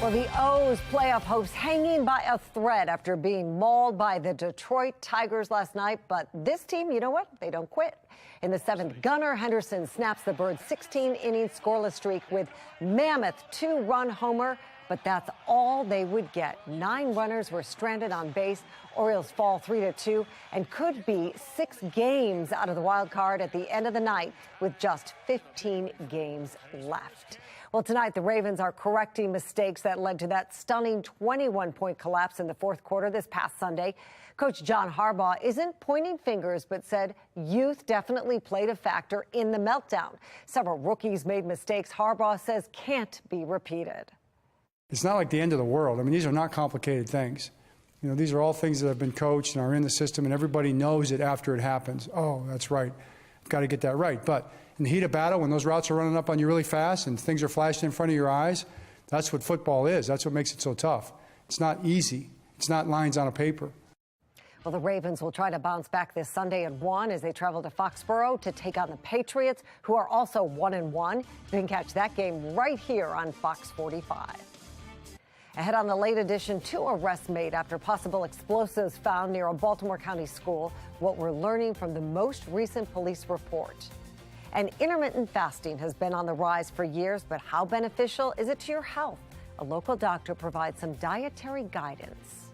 Well, the O's playoff hopes hanging by a thread after being mauled by the Detroit Tigers last night. But this team, you know what? They don't quit. In the seventh, Gunnar Henderson snaps the Birds' 16-inning scoreless streak with mammoth 2-run homer. But that's all they would get. 9 runners were stranded on base. Orioles fall 3-2 and could be 6 games out of the wild card at the end of the night with just 15 games left. Well, tonight, the Ravens are correcting mistakes that led to that stunning 21-point collapse in the fourth quarter this past Sunday. Coach John Harbaugh isn't pointing fingers, but said youth definitely played a factor in the meltdown. Several rookies made mistakes Harbaugh says can't be repeated. It's not like the end of the world. I mean, these are not complicated things. You know, these are all things that have been coached and are in the system, and everybody knows it after it happens. Oh, that's right. I've got to get that right. But in the heat of battle, when those routes are running up on you really fast and things are flashing in front of your eyes, that's what football is. That's what makes it so tough. It's not easy. It's not lines on a paper. Well, the Ravens will try to bounce back this Sunday at 1 as they travel to Foxborough to take on the Patriots, who are also 1-1. You can catch that game right here on Fox 45. Ahead on the late edition, 2 arrests made after possible explosives found near a Baltimore County school. What we're learning from the most recent police report. And intermittent fasting has been on the rise for years, but how beneficial is it to your health? A local doctor provides some dietary guidance.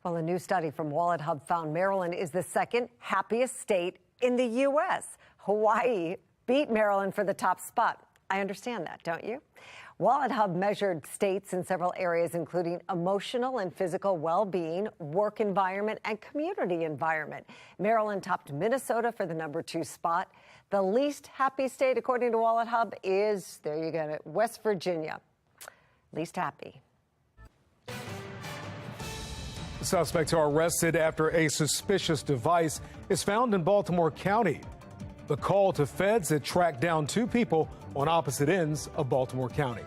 Well, a new study from Wallet Hub found Maryland is the second happiest state in the U.S. Hawaii beat Maryland for the top spot. I understand that, don't you? Wallet Hub measured states in several areas, including emotional and physical well-being, work environment, and community environment. Maryland topped Minnesota for the #2 spot. The least happy state, according to Wallet Hub, is, there you go, West Virginia. Least happy. Suspects are arrested after a suspicious device is found in Baltimore County. The call to feds had tracked down two people on opposite ends of Baltimore County.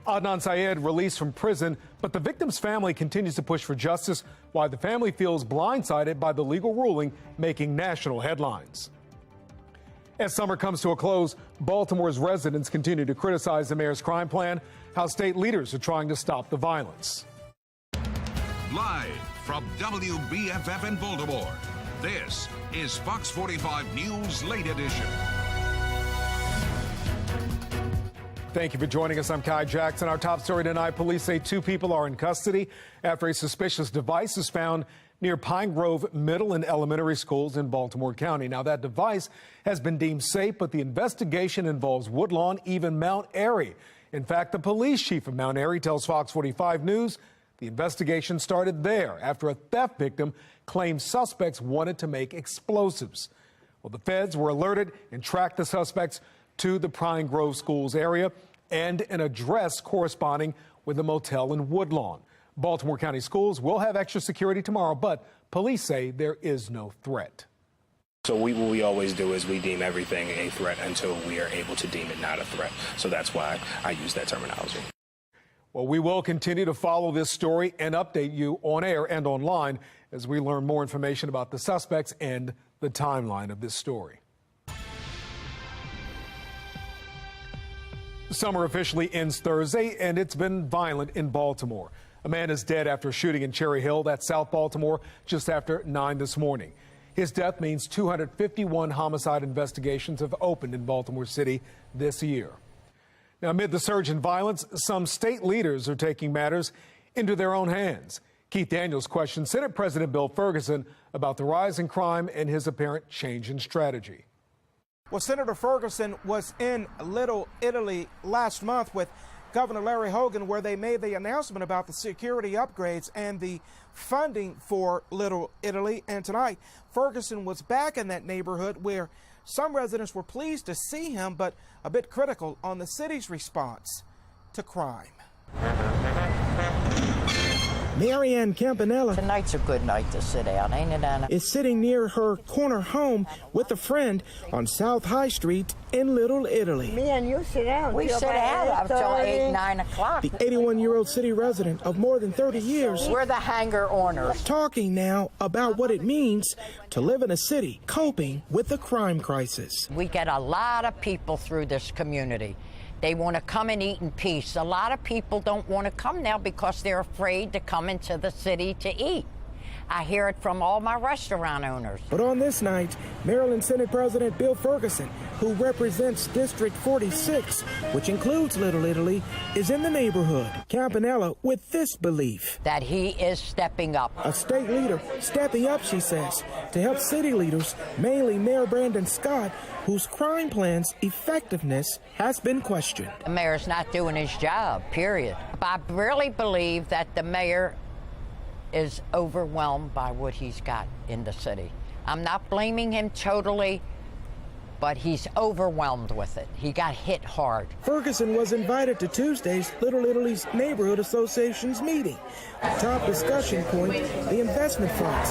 Adnan Syed released from prison, but the victim's family continues to push for justice, while the family feels blindsided by the legal ruling making national headlines. As summer comes to a close, Baltimore's residents continue to criticize the mayor's crime plan, how state leaders are trying to stop the violence. Live from WBFF in Baltimore, this is Fox 45 News Late Edition. Thank you for joining us. I'm Kai Jackson. Our top story tonight, police say two people are in custody after a suspicious device is found near Pine Grove Middle and Elementary Schools in Baltimore County. Now, that device has been deemed safe, but the investigation involves Woodlawn, even Mount Airy. In fact, the police chief of Mount Airy tells Fox 45 News the investigation started there after a theft victim claimed suspects wanted to make explosives. Well, the feds were alerted and tracked the suspects to the Pine Grove Schools area and an address corresponding with a motel in Woodlawn. Baltimore County Schools will have extra security tomorrow, but police say there is no threat. So what we always do is we deem everything a threat until we are able to deem it not a threat. So that's why I use that terminology. Well, we will continue to follow this story and update you on air and online as we learn more information about the suspects and the timeline of this story. Summer officially ends Thursday, and it's been violent in Baltimore. A man is dead after shooting in Cherry Hill, that's South Baltimore, just after 9 this morning. His death means 251 homicide investigations have opened in Baltimore City this year. Now, amid the surge in violence, some state leaders are taking matters into their own hands. Keith Daniels questioned Senate President Bill Ferguson about the rise in crime and his apparent change in strategy. Well, Senator Ferguson was in Little Italy last month with Governor Larry Hogan, where they made the announcement about the security upgrades and the funding for Little Italy. And tonight, Ferguson was back in that neighborhood where some residents were pleased to see him, but a bit critical on the city's response to crime. Marianne Campanella. Tonight's a good night to sit down, ain't it, Anna? Is sitting near her corner home with a friend on South High Street in Little Italy. Me and you sit down. We sit down up till 8, 9 o'clock. The 81-year-old city resident of more than 30 years. We're the hanger owners. Talking now about what it means to live in a city coping with the crime crisis. We get a lot of people through this community. They want to come and eat in peace. A lot of people don't want to come now because they're afraid to come into the city to eat. I hear it from all my restaurant owners. But on this night, Maryland Senate President Bill Ferguson, who represents District 46, which includes Little Italy, is in the neighborhood. Campanella with this belief. That he is stepping up. A state leader stepping up, she says, to help city leaders, mainly Mayor Brandon Scott, whose crime plan's effectiveness has been questioned. The mayor's not doing his job, period. I really believe that the mayor is overwhelmed by what he's got in the city. I'm not blaming him totally, but he's overwhelmed with it. He got hit hard. Ferguson was invited to Tuesday's Little Italy's Neighborhood Association's meeting. The top discussion point, the investment funds,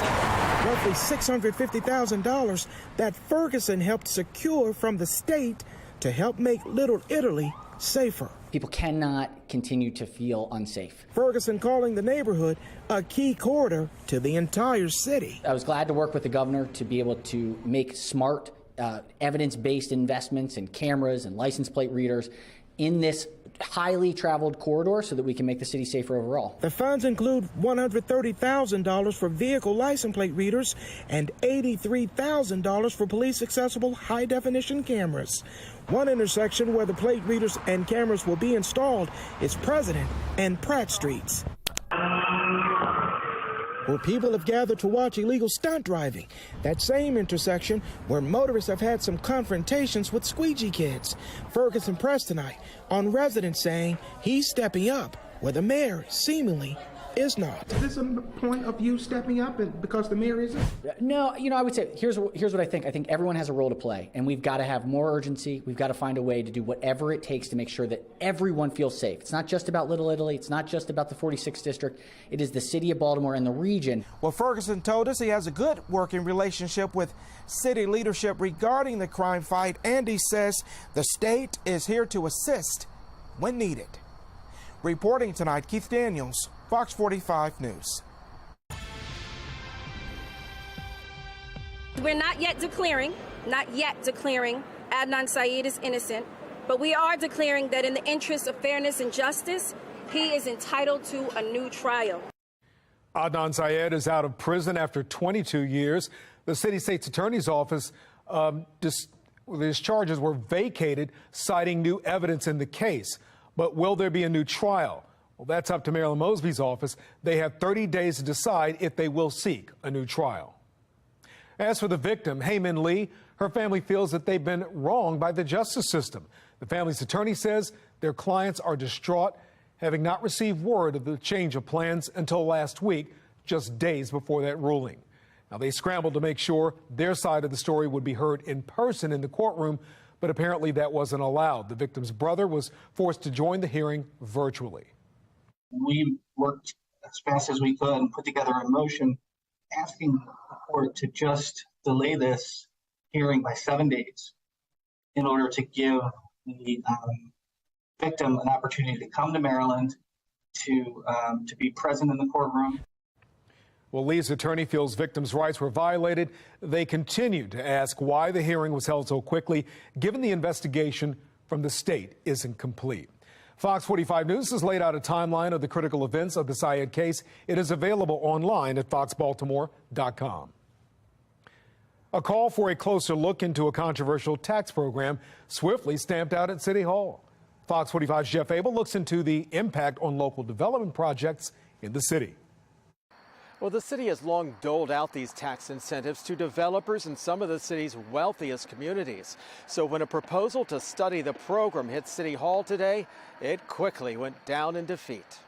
roughly $650,000 that Ferguson helped secure from the state to help make Little Italy safer. People cannot continue to feel unsafe. Ferguson calling the neighborhood a key corridor to the entire city. I was glad to work with the governor to be able to make smart, evidence-based investments in cameras and license plate readers in this highly traveled corridor so that we can make the city safer overall. The funds include $130,000 for vehicle license plate readers and $83,000 for police-accessible high-definition cameras. One intersection where the plate readers and cameras will be installed is President and Pratt Streets, where people have gathered to watch illegal stunt driving. That same intersection where motorists have had some confrontations with squeegee kids. Ferguson pressed tonight on residents saying he's stepping up where the mayor seemingly is not. Is this a point of you stepping up because the mayor isn't? No, I would say here's what I think. I think everyone has a role to play, and we've got to have more urgency. We've got to find a way to do whatever it takes to make sure that everyone feels safe. It's not just about Little Italy. It's not just about the 46th district. It is the city of Baltimore and the region. Well, Ferguson told us he has a good working relationship with city leadership regarding the crime fight, and he says the state is here to assist when needed. Reporting tonight, Keith Daniels, Fox 45 News. We're not yet declaring Adnan Syed is innocent, but we are declaring that in the interest of fairness and justice, he is entitled to a new trial. Adnan Syed is out of prison after 22 years. The city state's attorney's office, his charges were vacated, citing new evidence in the case. But will there be a new trial? Well, that's up to Marilyn Mosby's office. They have 30 days to decide if they will seek a new trial. As for the victim, Heyman Lee, her family feels that they've been wronged by the justice system. The family's attorney says their clients are distraught, having not received word of the change of plans until last week, just days before that ruling. Now, they scrambled to make sure their side of the story would be heard in person in the courtroom, but apparently that wasn't allowed. The victim's brother was forced to join the hearing virtually. We worked as fast as we could and put together a motion asking the court to just delay this hearing by 7 days in order to give the victim an opportunity to come to Maryland, to be present in the courtroom. Well, Lee's attorney feels victims' rights were violated. They continue to ask why the hearing was held so quickly, given the investigation from the state isn't complete. Fox 45 News has laid out a timeline of the critical events of the Syed case. It is available online at foxbaltimore.com. A call for a closer look into a controversial tax program swiftly stamped out at City Hall. Fox 45's Jeff Abel looks into the impact on local development projects in the city. Well, the city has long doled out these tax incentives to developers in some of the city's wealthiest communities. So when a proposal to study the program hit City Hall today, it quickly went down in defeat.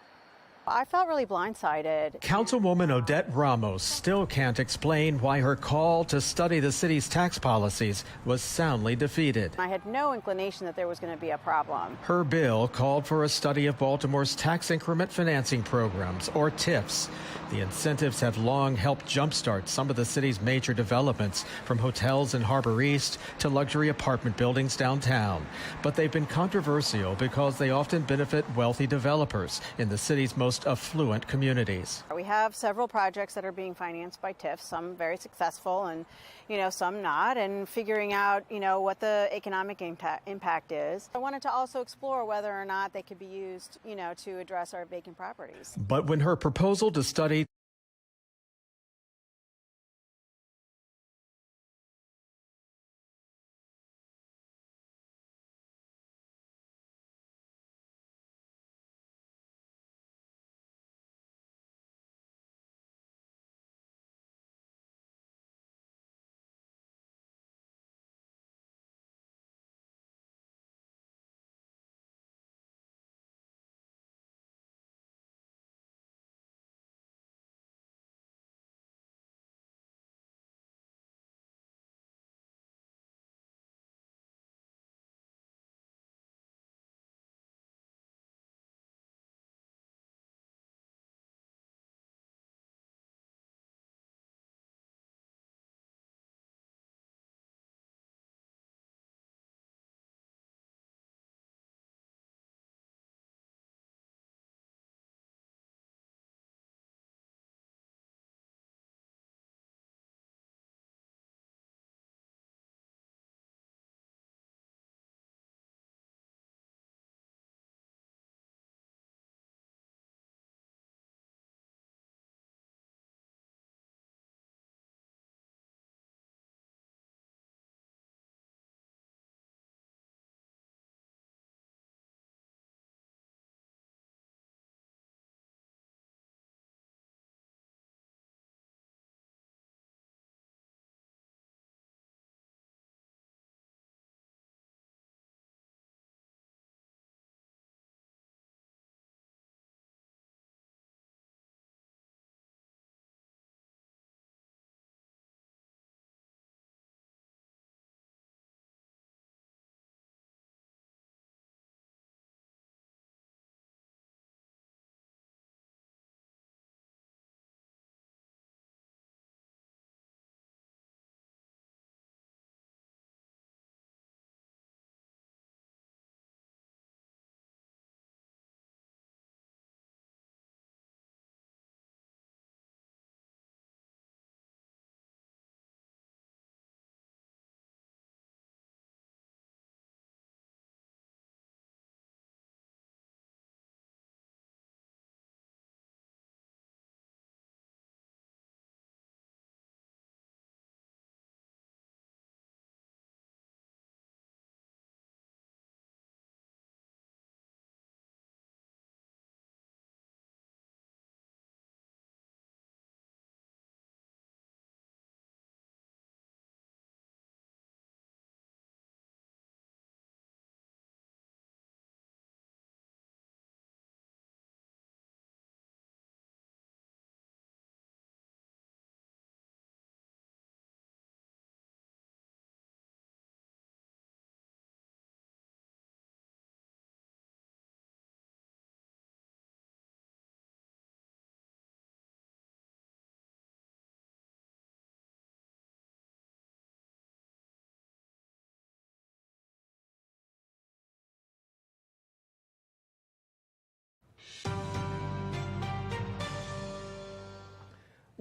I felt really blindsided. Councilwoman Odette Ramos still can't explain why her call to study the city's tax policies was soundly defeated. I had no inclination that there was going to be a problem. Her bill called for a study of Baltimore's tax increment financing programs, or TIFs. The incentives have long helped jumpstart some of the city's major developments, from hotels in Harbor East to luxury apartment buildings downtown. But they've been controversial because they often benefit wealthy developers in the city's most affluent communities. We have several projects that are being financed by TIFs, some very successful and, some not, and figuring out, what the economic impact is. I wanted to also explore whether or not they could be used, to address our vacant properties. But when her proposal to study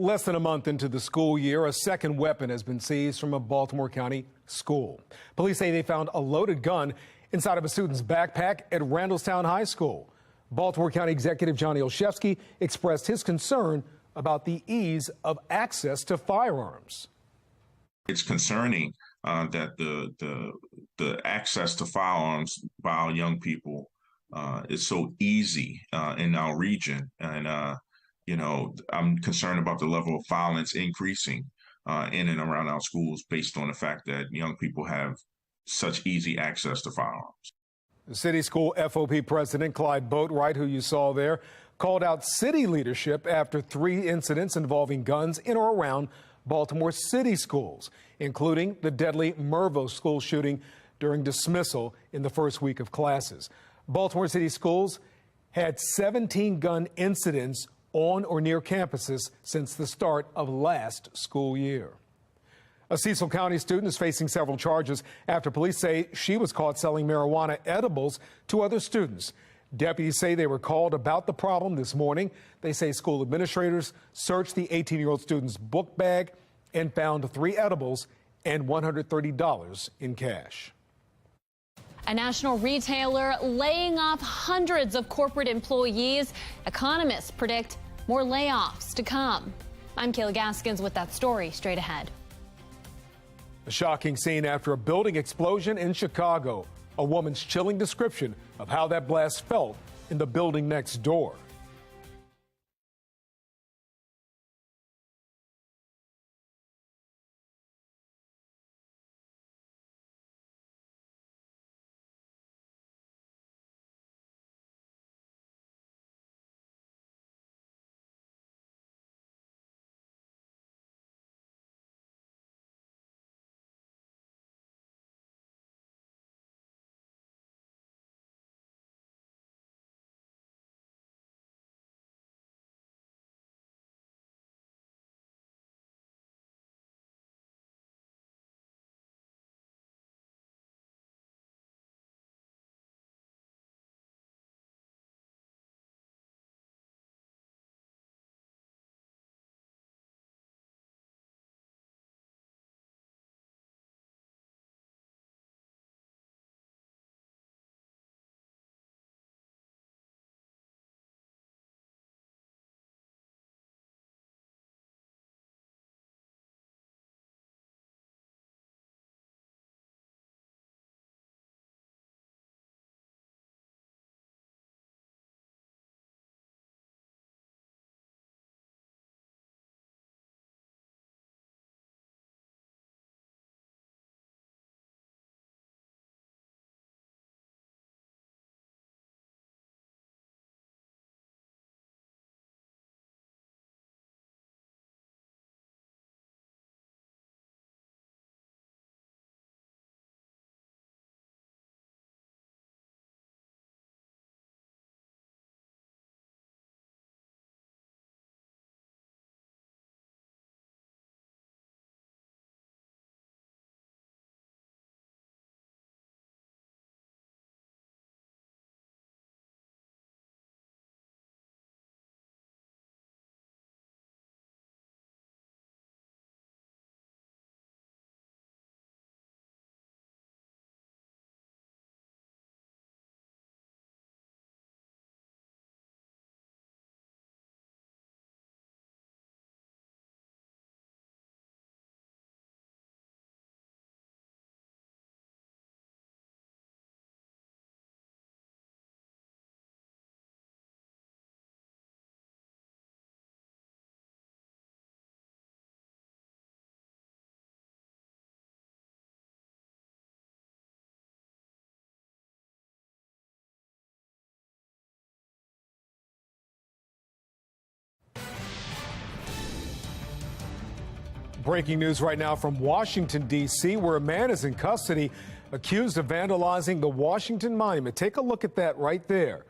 Less than a month into the school year, a second weapon has been seized from a Baltimore County school. Police say they found a loaded gun inside of a student's backpack at Randallstown High School. Baltimore County Executive Johnny Olszewski expressed his concern about the ease of access to firearms. It's concerning that the access to firearms by our young people is so easy in our region. And, you know, I'm concerned about the level of violence increasing in and around our schools based on the fact that young people have such easy access to firearms. The city school FOP president, Clyde Boatwright, who you saw there, called out city leadership after 3 incidents involving guns in or around Baltimore city schools, including the deadly Mervo school shooting during dismissal in the first week of classes. Baltimore city schools had 17 gun incidents on or near campuses since the start of last school year. A Cecil County student is facing several charges after police say she was caught selling marijuana edibles to other students. Deputies say they were called about the problem this morning. They say school administrators searched the 18-year-old student's book bag and found 3 edibles and $130 in cash. A national retailer laying off hundreds of corporate employees. Economists predict more layoffs to come. I'm Kayla Gaskins with that story straight ahead. A shocking scene after a building explosion in Chicago. A woman's chilling description of how that blast felt in the building next door. Breaking news right now from Washington, D.C., where a man is in custody accused of vandalizing the Washington Monument. Take a look at that right there.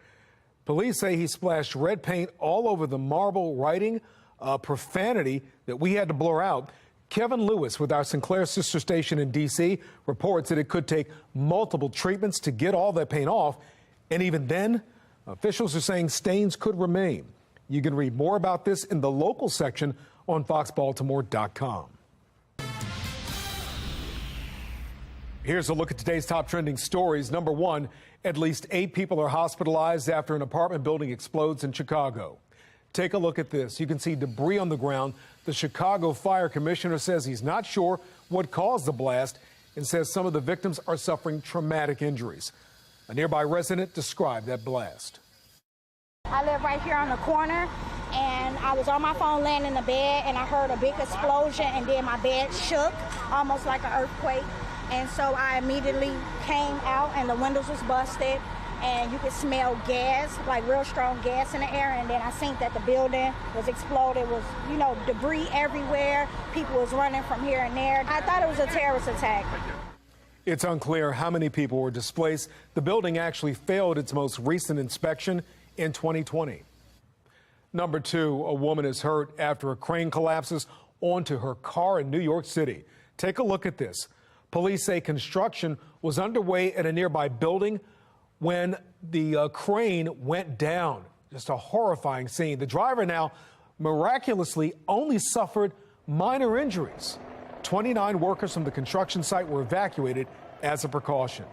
Police say he splashed red paint all over the marble, writing profanity that we had to blur out. Kevin Lewis with our Sinclair sister station in D.C. reports that it could take multiple treatments to get all that paint off. And even then, officials are saying stains could remain. You can read more about this in the local section on FoxBaltimore.com. Here's a look at today's top trending stories. Number one, at least 8 people are hospitalized after an apartment building explodes in Chicago. Take a look at this. You can see debris on the ground. The Chicago Fire Commissioner says he's not sure what caused the blast and says some of the victims are suffering traumatic injuries. A nearby resident described that blast. I live right here on the corner, and I was on my phone laying in the bed, and I heard a big explosion, and then my bed shook, almost like an earthquake. And so I immediately came out, and the windows was busted, and you could smell gas, like real strong gas in the air. And then I seen that the building was exploded. It was, debris everywhere. People was running from here and there. I thought it was a terrorist attack. It's unclear how many people were displaced. The building actually failed its most recent inspection in 2020. Number two, a woman is hurt after a crane collapses onto her car in New York City. Take a look at this. Police say construction was underway at a nearby building when the crane went down. Just a horrifying scene. The driver now miraculously only suffered minor injuries. 29 workers from the construction site were evacuated as a precaution.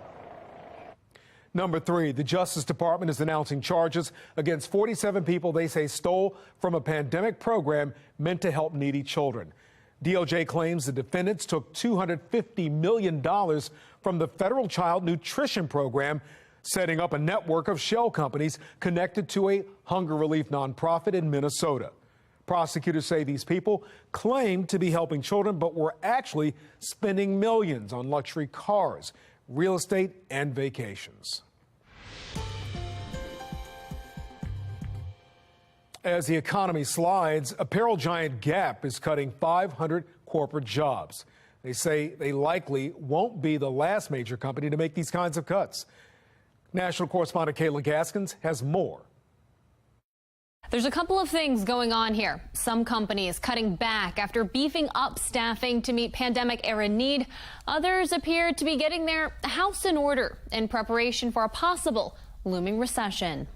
Number three, the Justice Department is announcing charges against 47 people they say stole from a pandemic program meant to help needy children. DOJ claims the defendants took $250 million from the federal child nutrition program, setting up a network of shell companies connected to a hunger relief nonprofit in Minnesota. Prosecutors say these people claimed to be helping children, but were actually spending millions on luxury cars, real estate, and vacations. As the economy slides, apparel giant Gap is cutting 500 corporate jobs. They say they likely won't be the last major company to make these kinds of cuts. National correspondent Kayla Gaskins has more. There's a couple of things going on here. Some companies cutting back after beefing up staffing to meet pandemic-era need. Others appear to be getting their house in order in preparation for a possible looming recession.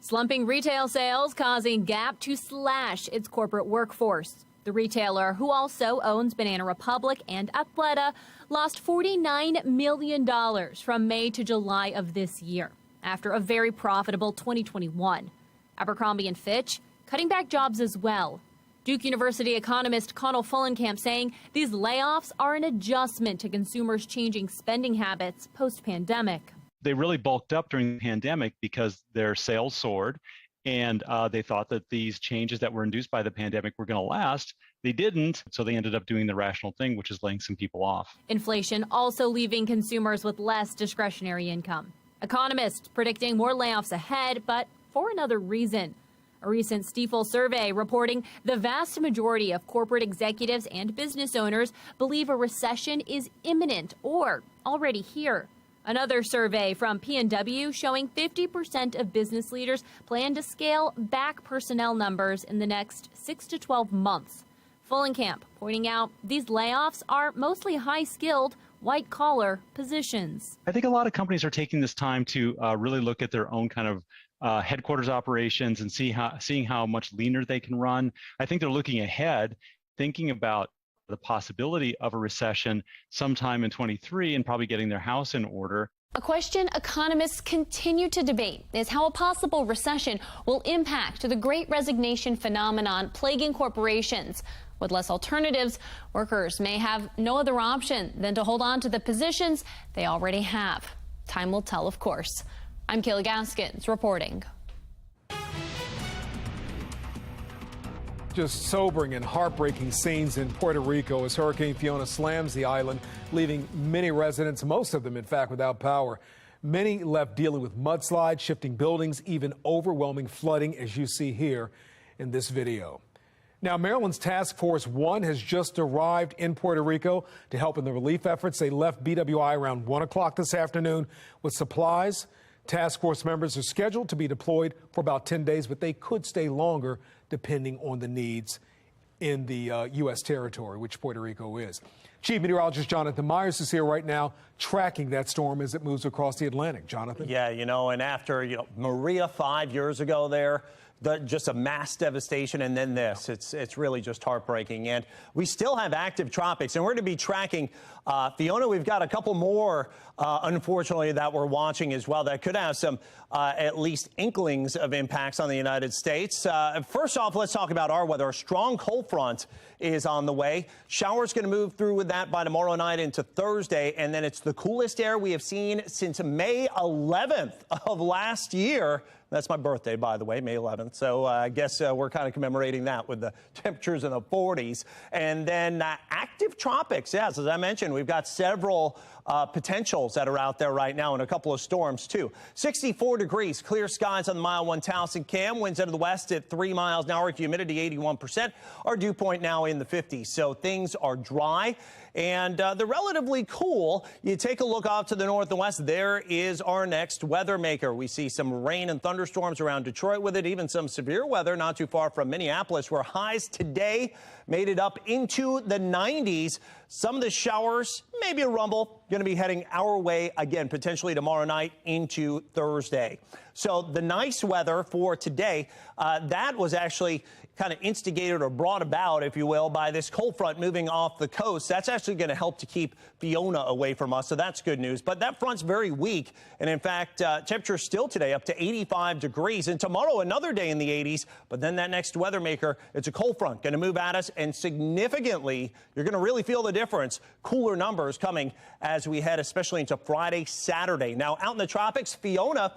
Slumping retail sales causing Gap to slash its corporate workforce. The retailer, who also owns Banana Republic and Athleta, lost $49 million from May to July of this year after a very profitable 2021. Abercrombie & Fitch cutting back jobs as well. Duke University economist Connell Fullenkamp saying these layoffs are an adjustment to consumers' changing spending habits post-pandemic. They really bulked up during the pandemic because their sales soared, and they thought that these changes that were induced by the pandemic were going to last. They didn't, so they ended up doing the rational thing, which is laying some people off. Inflation also leaving consumers with less discretionary income. Economists predicting more layoffs ahead, but for another reason. A recent Stifel survey reporting the vast majority of corporate executives and business owners believe a recession is imminent or already here. Another survey from P&W showing 50% of business leaders plan to scale back personnel numbers in the next 6 to 12 months. Fullenkamp pointing out these layoffs are mostly high-skilled, white-collar positions. I think a lot of companies are taking this time to really look at their own kind of headquarters operations and seeing how much leaner they can run. I think they're looking ahead, thinking about the possibility of a recession sometime in 23 and probably getting their house in order. A question economists continue to debate is how a possible recession will impact the Great Resignation phenomenon plaguing corporations. With less alternatives, workers may have no other option than to hold on to the positions they already have. Time will tell, of course. I'm Kayla Gaskins reporting. Just sobering and heartbreaking scenes in Puerto Rico as Hurricane Fiona slams the island, leaving many residents, most of them, in fact, without power. Many left dealing with mudslides, shifting buildings, even overwhelming flooding, as you see here in this video. Now, Maryland's Task Force 1 has just arrived in Puerto Rico to help in the relief efforts. They left BWI around 1 o'clock this afternoon with supplies. Task Force members are scheduled to be deployed for about 10 days, but they could stay longer depending on the needs in the U.S. territory, which Puerto Rico is. Chief Meteorologist Jonathan Myers is here right now tracking that storm as it moves across the Atlantic. Jonathan? Yeah, and after Maria 5 years ago there, just a mass devastation, and then this. It's really just heartbreaking. And we still have active tropics, and we're going to be tracking Fiona. We've got a couple more, unfortunately, that we're watching as well that could have some at least inklings of impacts on the United States. First off, let's talk about our weather. A strong cold front is on the way. Showers going to move through with that by tomorrow night into Thursday, and then it's the coolest air we have seen since May 11th of last year. That's my birthday, by the way, May 11th. So I guess we're kind of commemorating that with the temperatures in the 40s. And then active tropics. Yes, as I mentioned, we've got several potentials that are out there right now and a couple of storms, too. 64 degrees, clear skies on the Mile 1 Towson Cam. Winds out of the west at 3 miles an hour. Humidity 81%. Our dew point now in the 50s. So things are dry. And they're relatively cool. You take a look off to the north and west. There is our next weather maker. We see some rain and thunderstorms around Detroit with it, even some severe weather not too far from Minneapolis, where highs today made it up into the 90s. Some of the showers, maybe a rumble, going to be heading our way again, potentially tomorrow night into Thursday. So the nice weather for today, that was actually kind of instigated or brought about, if you will, by this cold front moving off the coast. That's actually going to help to keep Fiona away from us, so that's good news. But that front's very weak, and in fact, temperatures still today up to 85 degrees, and tomorrow another day in the 80s. But then that next weather maker, it's a cold front going to move at us, and significantly, you're going to really feel the difference. Cooler numbers coming as we head especially into Friday, Saturday. Now, out in the tropics, Fiona,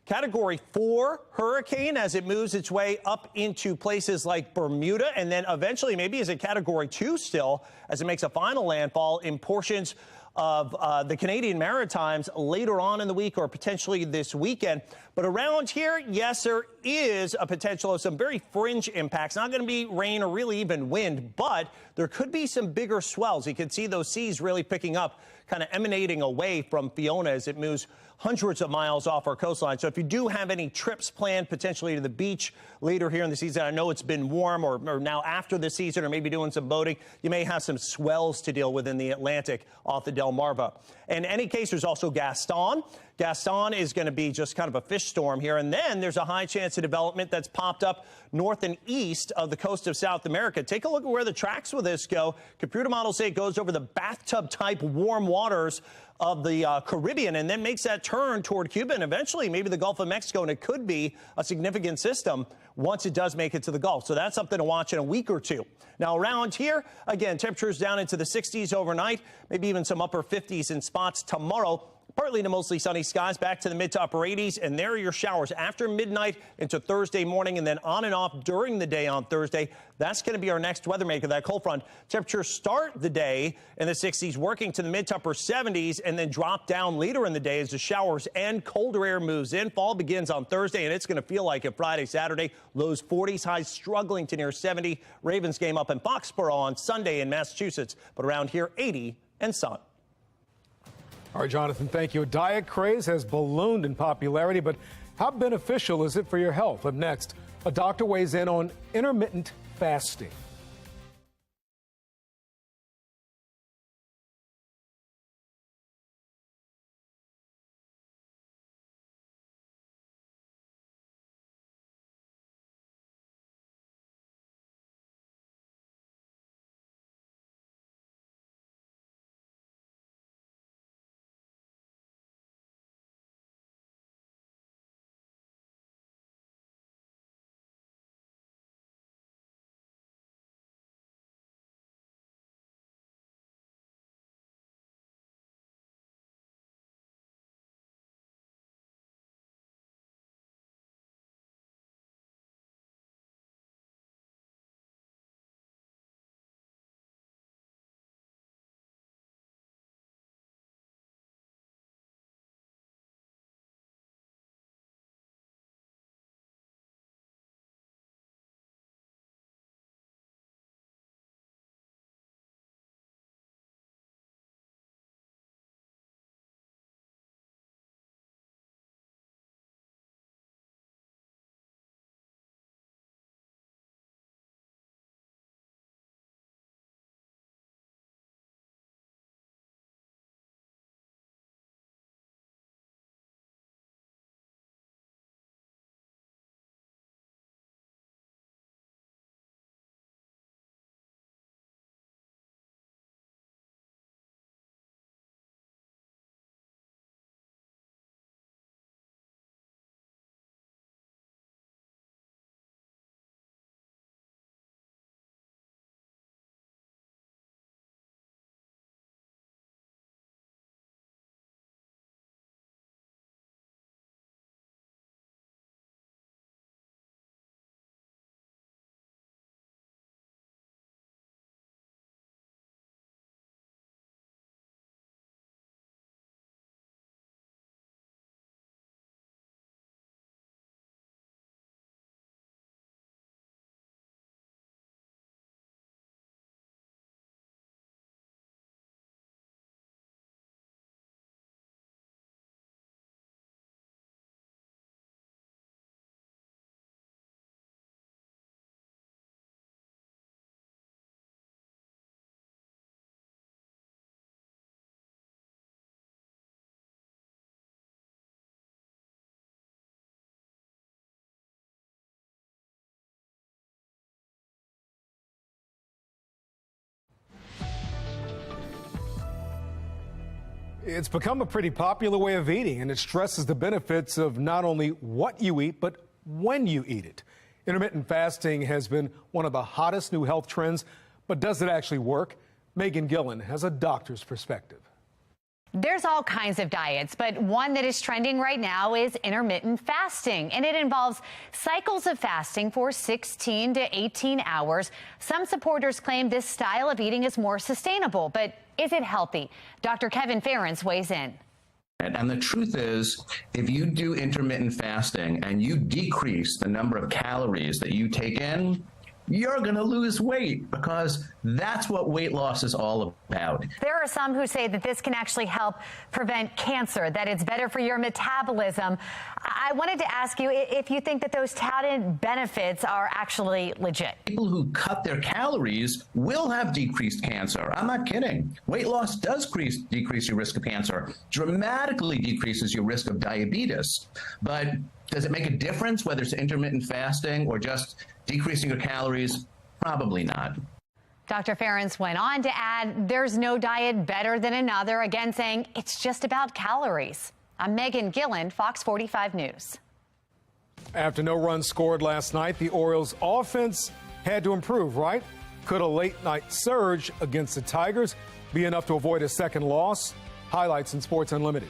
Category 4 hurricane as it moves its way up into places like Bermuda, and then eventually maybe as a Category 2 still as it makes a final landfall in portions of the Canadian Maritimes later on in the week or potentially this weekend. But around here, yes, there is a potential of some very fringe impacts. Not going to be rain or really even wind, but there could be some bigger swells. You can see those seas really picking up, kind of emanating away from Fiona as it moves hundreds of miles off our coastline. So if you do have any trips planned potentially to the beach later here in the season, I know it's been warm or now after the season or maybe doing some boating, you may have some swells to deal with in the Atlantic off the Delmarva. In any case, there's also Gaston. Gaston is going to be just kind of a fish storm here. And then there's a high chance of development that's popped up north and east of the coast of South America. Take a look at where the tracks with this go. Computer models say it goes over the bathtub type warm waters of the Caribbean and then makes that turn toward Cuba and eventually maybe the Gulf of Mexico. And it could be a significant system once it does make it to the Gulf. So that's something to watch in a week or two. Now around here, again, temperatures down into the 60s overnight, maybe even some upper 50s in spots tomorrow. Partly to mostly sunny skies, back to the mid to upper 80s, and there are your showers after midnight into Thursday morning, and then on and off during the day on Thursday. That's going to be our next weather maker, that cold front. Temperatures start the day in the 60s, working to the mid to upper 70s, and then drop down later in the day as the showers and colder air moves in. Fall begins on Thursday, and it's going to feel like it Friday, Saturday. Lows 40s, highs struggling to near 70. Ravens game up in Foxborough on Sunday in Massachusetts, but around here 80 and sun. All right, Jonathan, thank you. A diet craze has ballooned in popularity, but how beneficial is it for your health? Up next, a doctor weighs in on intermittent fasting. It's become a pretty popular way of eating, and it stresses the benefits of not only what you eat, but when you eat it. Intermittent fasting has been one of the hottest new health trends, but does it actually work? Megan Gillen has a doctor's perspective. There's all kinds of diets, but one that is trending right now is intermittent fasting, and it involves cycles of fasting for 16 to 18 hours. Some supporters claim this style of eating is more sustainable, but is it healthy? Dr. Kevin Ferentz weighs in. And the truth is, if you do intermittent fasting and you decrease the number of calories that you take in, you're going to lose weight, because that's what weight loss is all about. There are some who say that this can actually help prevent cancer, that it's better for your metabolism. I wanted to ask you if you think that those touted benefits are actually legit. People who cut their calories will have decreased cancer. I'm not kidding. Weight loss does decrease your risk of cancer, dramatically decreases your risk of diabetes. But does it make a difference whether it's intermittent fasting or just decreasing your calories? Probably not. Dr. Ferentz went on to add there's no diet better than another, again saying it's just about calories. I'm Megan Gillen, Fox 45 News. After no runs scored last night, the Orioles offense had to improve, right? Could a late-night surge against the Tigers be enough to avoid a second loss? Highlights in Sports Unlimited.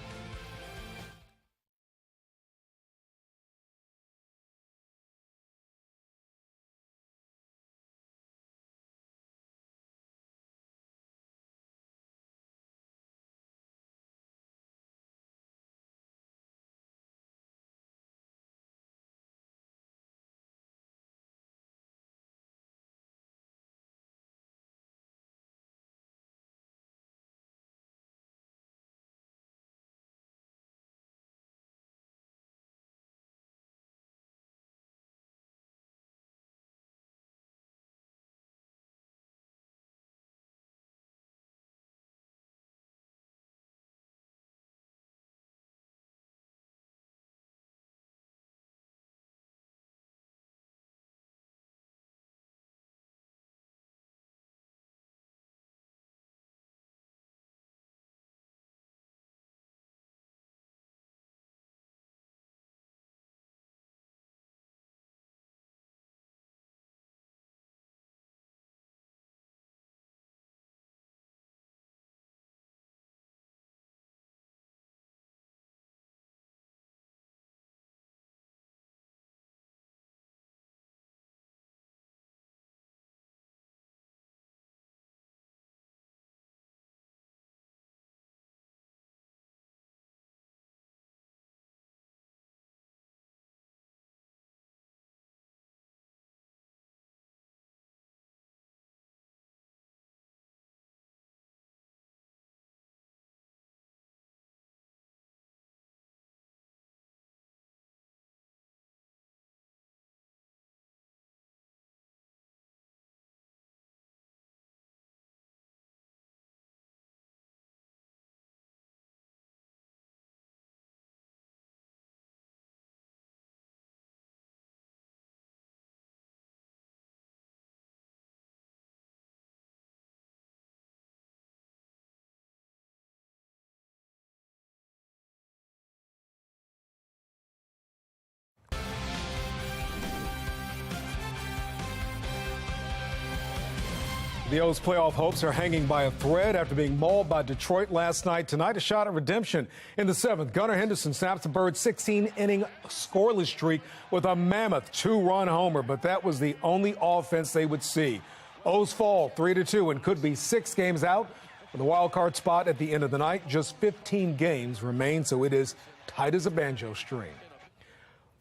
The O's playoff hopes are hanging by a thread after being mauled by Detroit last night. Tonight, a shot at redemption in the seventh. Gunnar Henderson snaps the Birds' 16-inning scoreless streak with a mammoth 2-run homer, but that was the only offense they would see. O's fall 3-2 and could be 6 games out for the wild card spot at the end of the night. Just 15 games remain, so it is tight as a banjo string.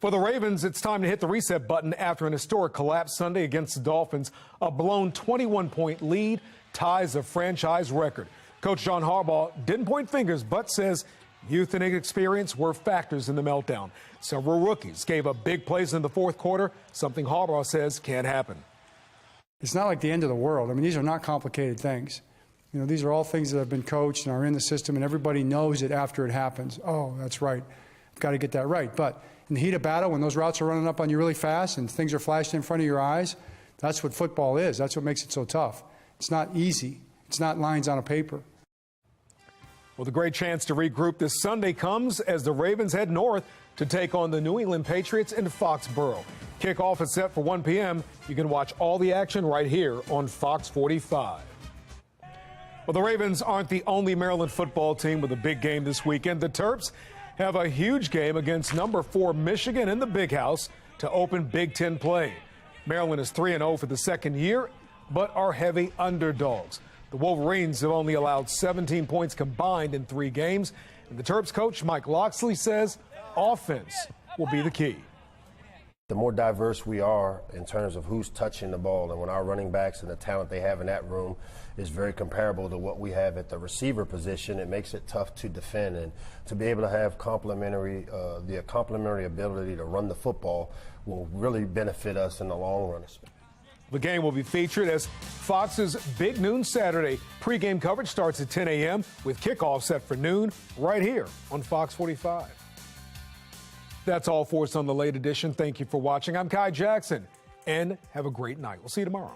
For the Ravens, it's time to hit the reset button after an historic collapse Sunday against the Dolphins. A blown 21-point lead ties a franchise record. Coach John Harbaugh didn't point fingers, but says youth and inexperience were factors in the meltdown. Several rookies gave up big plays in the fourth quarter, something Harbaugh says can't happen. It's not like the end of the world. I mean, these are not complicated things. You know, these are all things that have been coached and are in the system, and everybody knows it after it happens. Oh, that's right. I've got to get that right. But in the heat of battle, when those routes are running up on you really fast and things are flashed in front of your eyes, that's what football is. That's what makes it so tough. It's not easy. It's not lines on a paper. Well, the great chance to regroup this Sunday comes as the Ravens head north to take on the New England Patriots in Foxborough. Kickoff is set for 1 p.m. You can watch all the action right here on Fox 45. Well, the Ravens aren't the only Maryland football team with a big game this weekend. The Terps have a huge game against number 4 Michigan in the Big House to open Big Ten play. Maryland is 3-0 for the second year, but are heavy underdogs. The Wolverines have only allowed 17 points combined in 3 games, and the Terps coach Mike Loxley says offense will be the key. The more diverse we are in terms of who's touching the ball, and when our running backs and the talent they have in that room is very comparable to what we have at the receiver position, it makes it tough to defend. And to be able to have the complementary ability to run the football will really benefit us in the long run. The game will be featured as Fox's Big Noon Saturday. Pre-game coverage starts at 10 a.m. with kickoff set for noon right here on Fox 45. That's all for us on the late edition. Thank you for watching. I'm Kai Jackson, and have a great night. We'll see you tomorrow.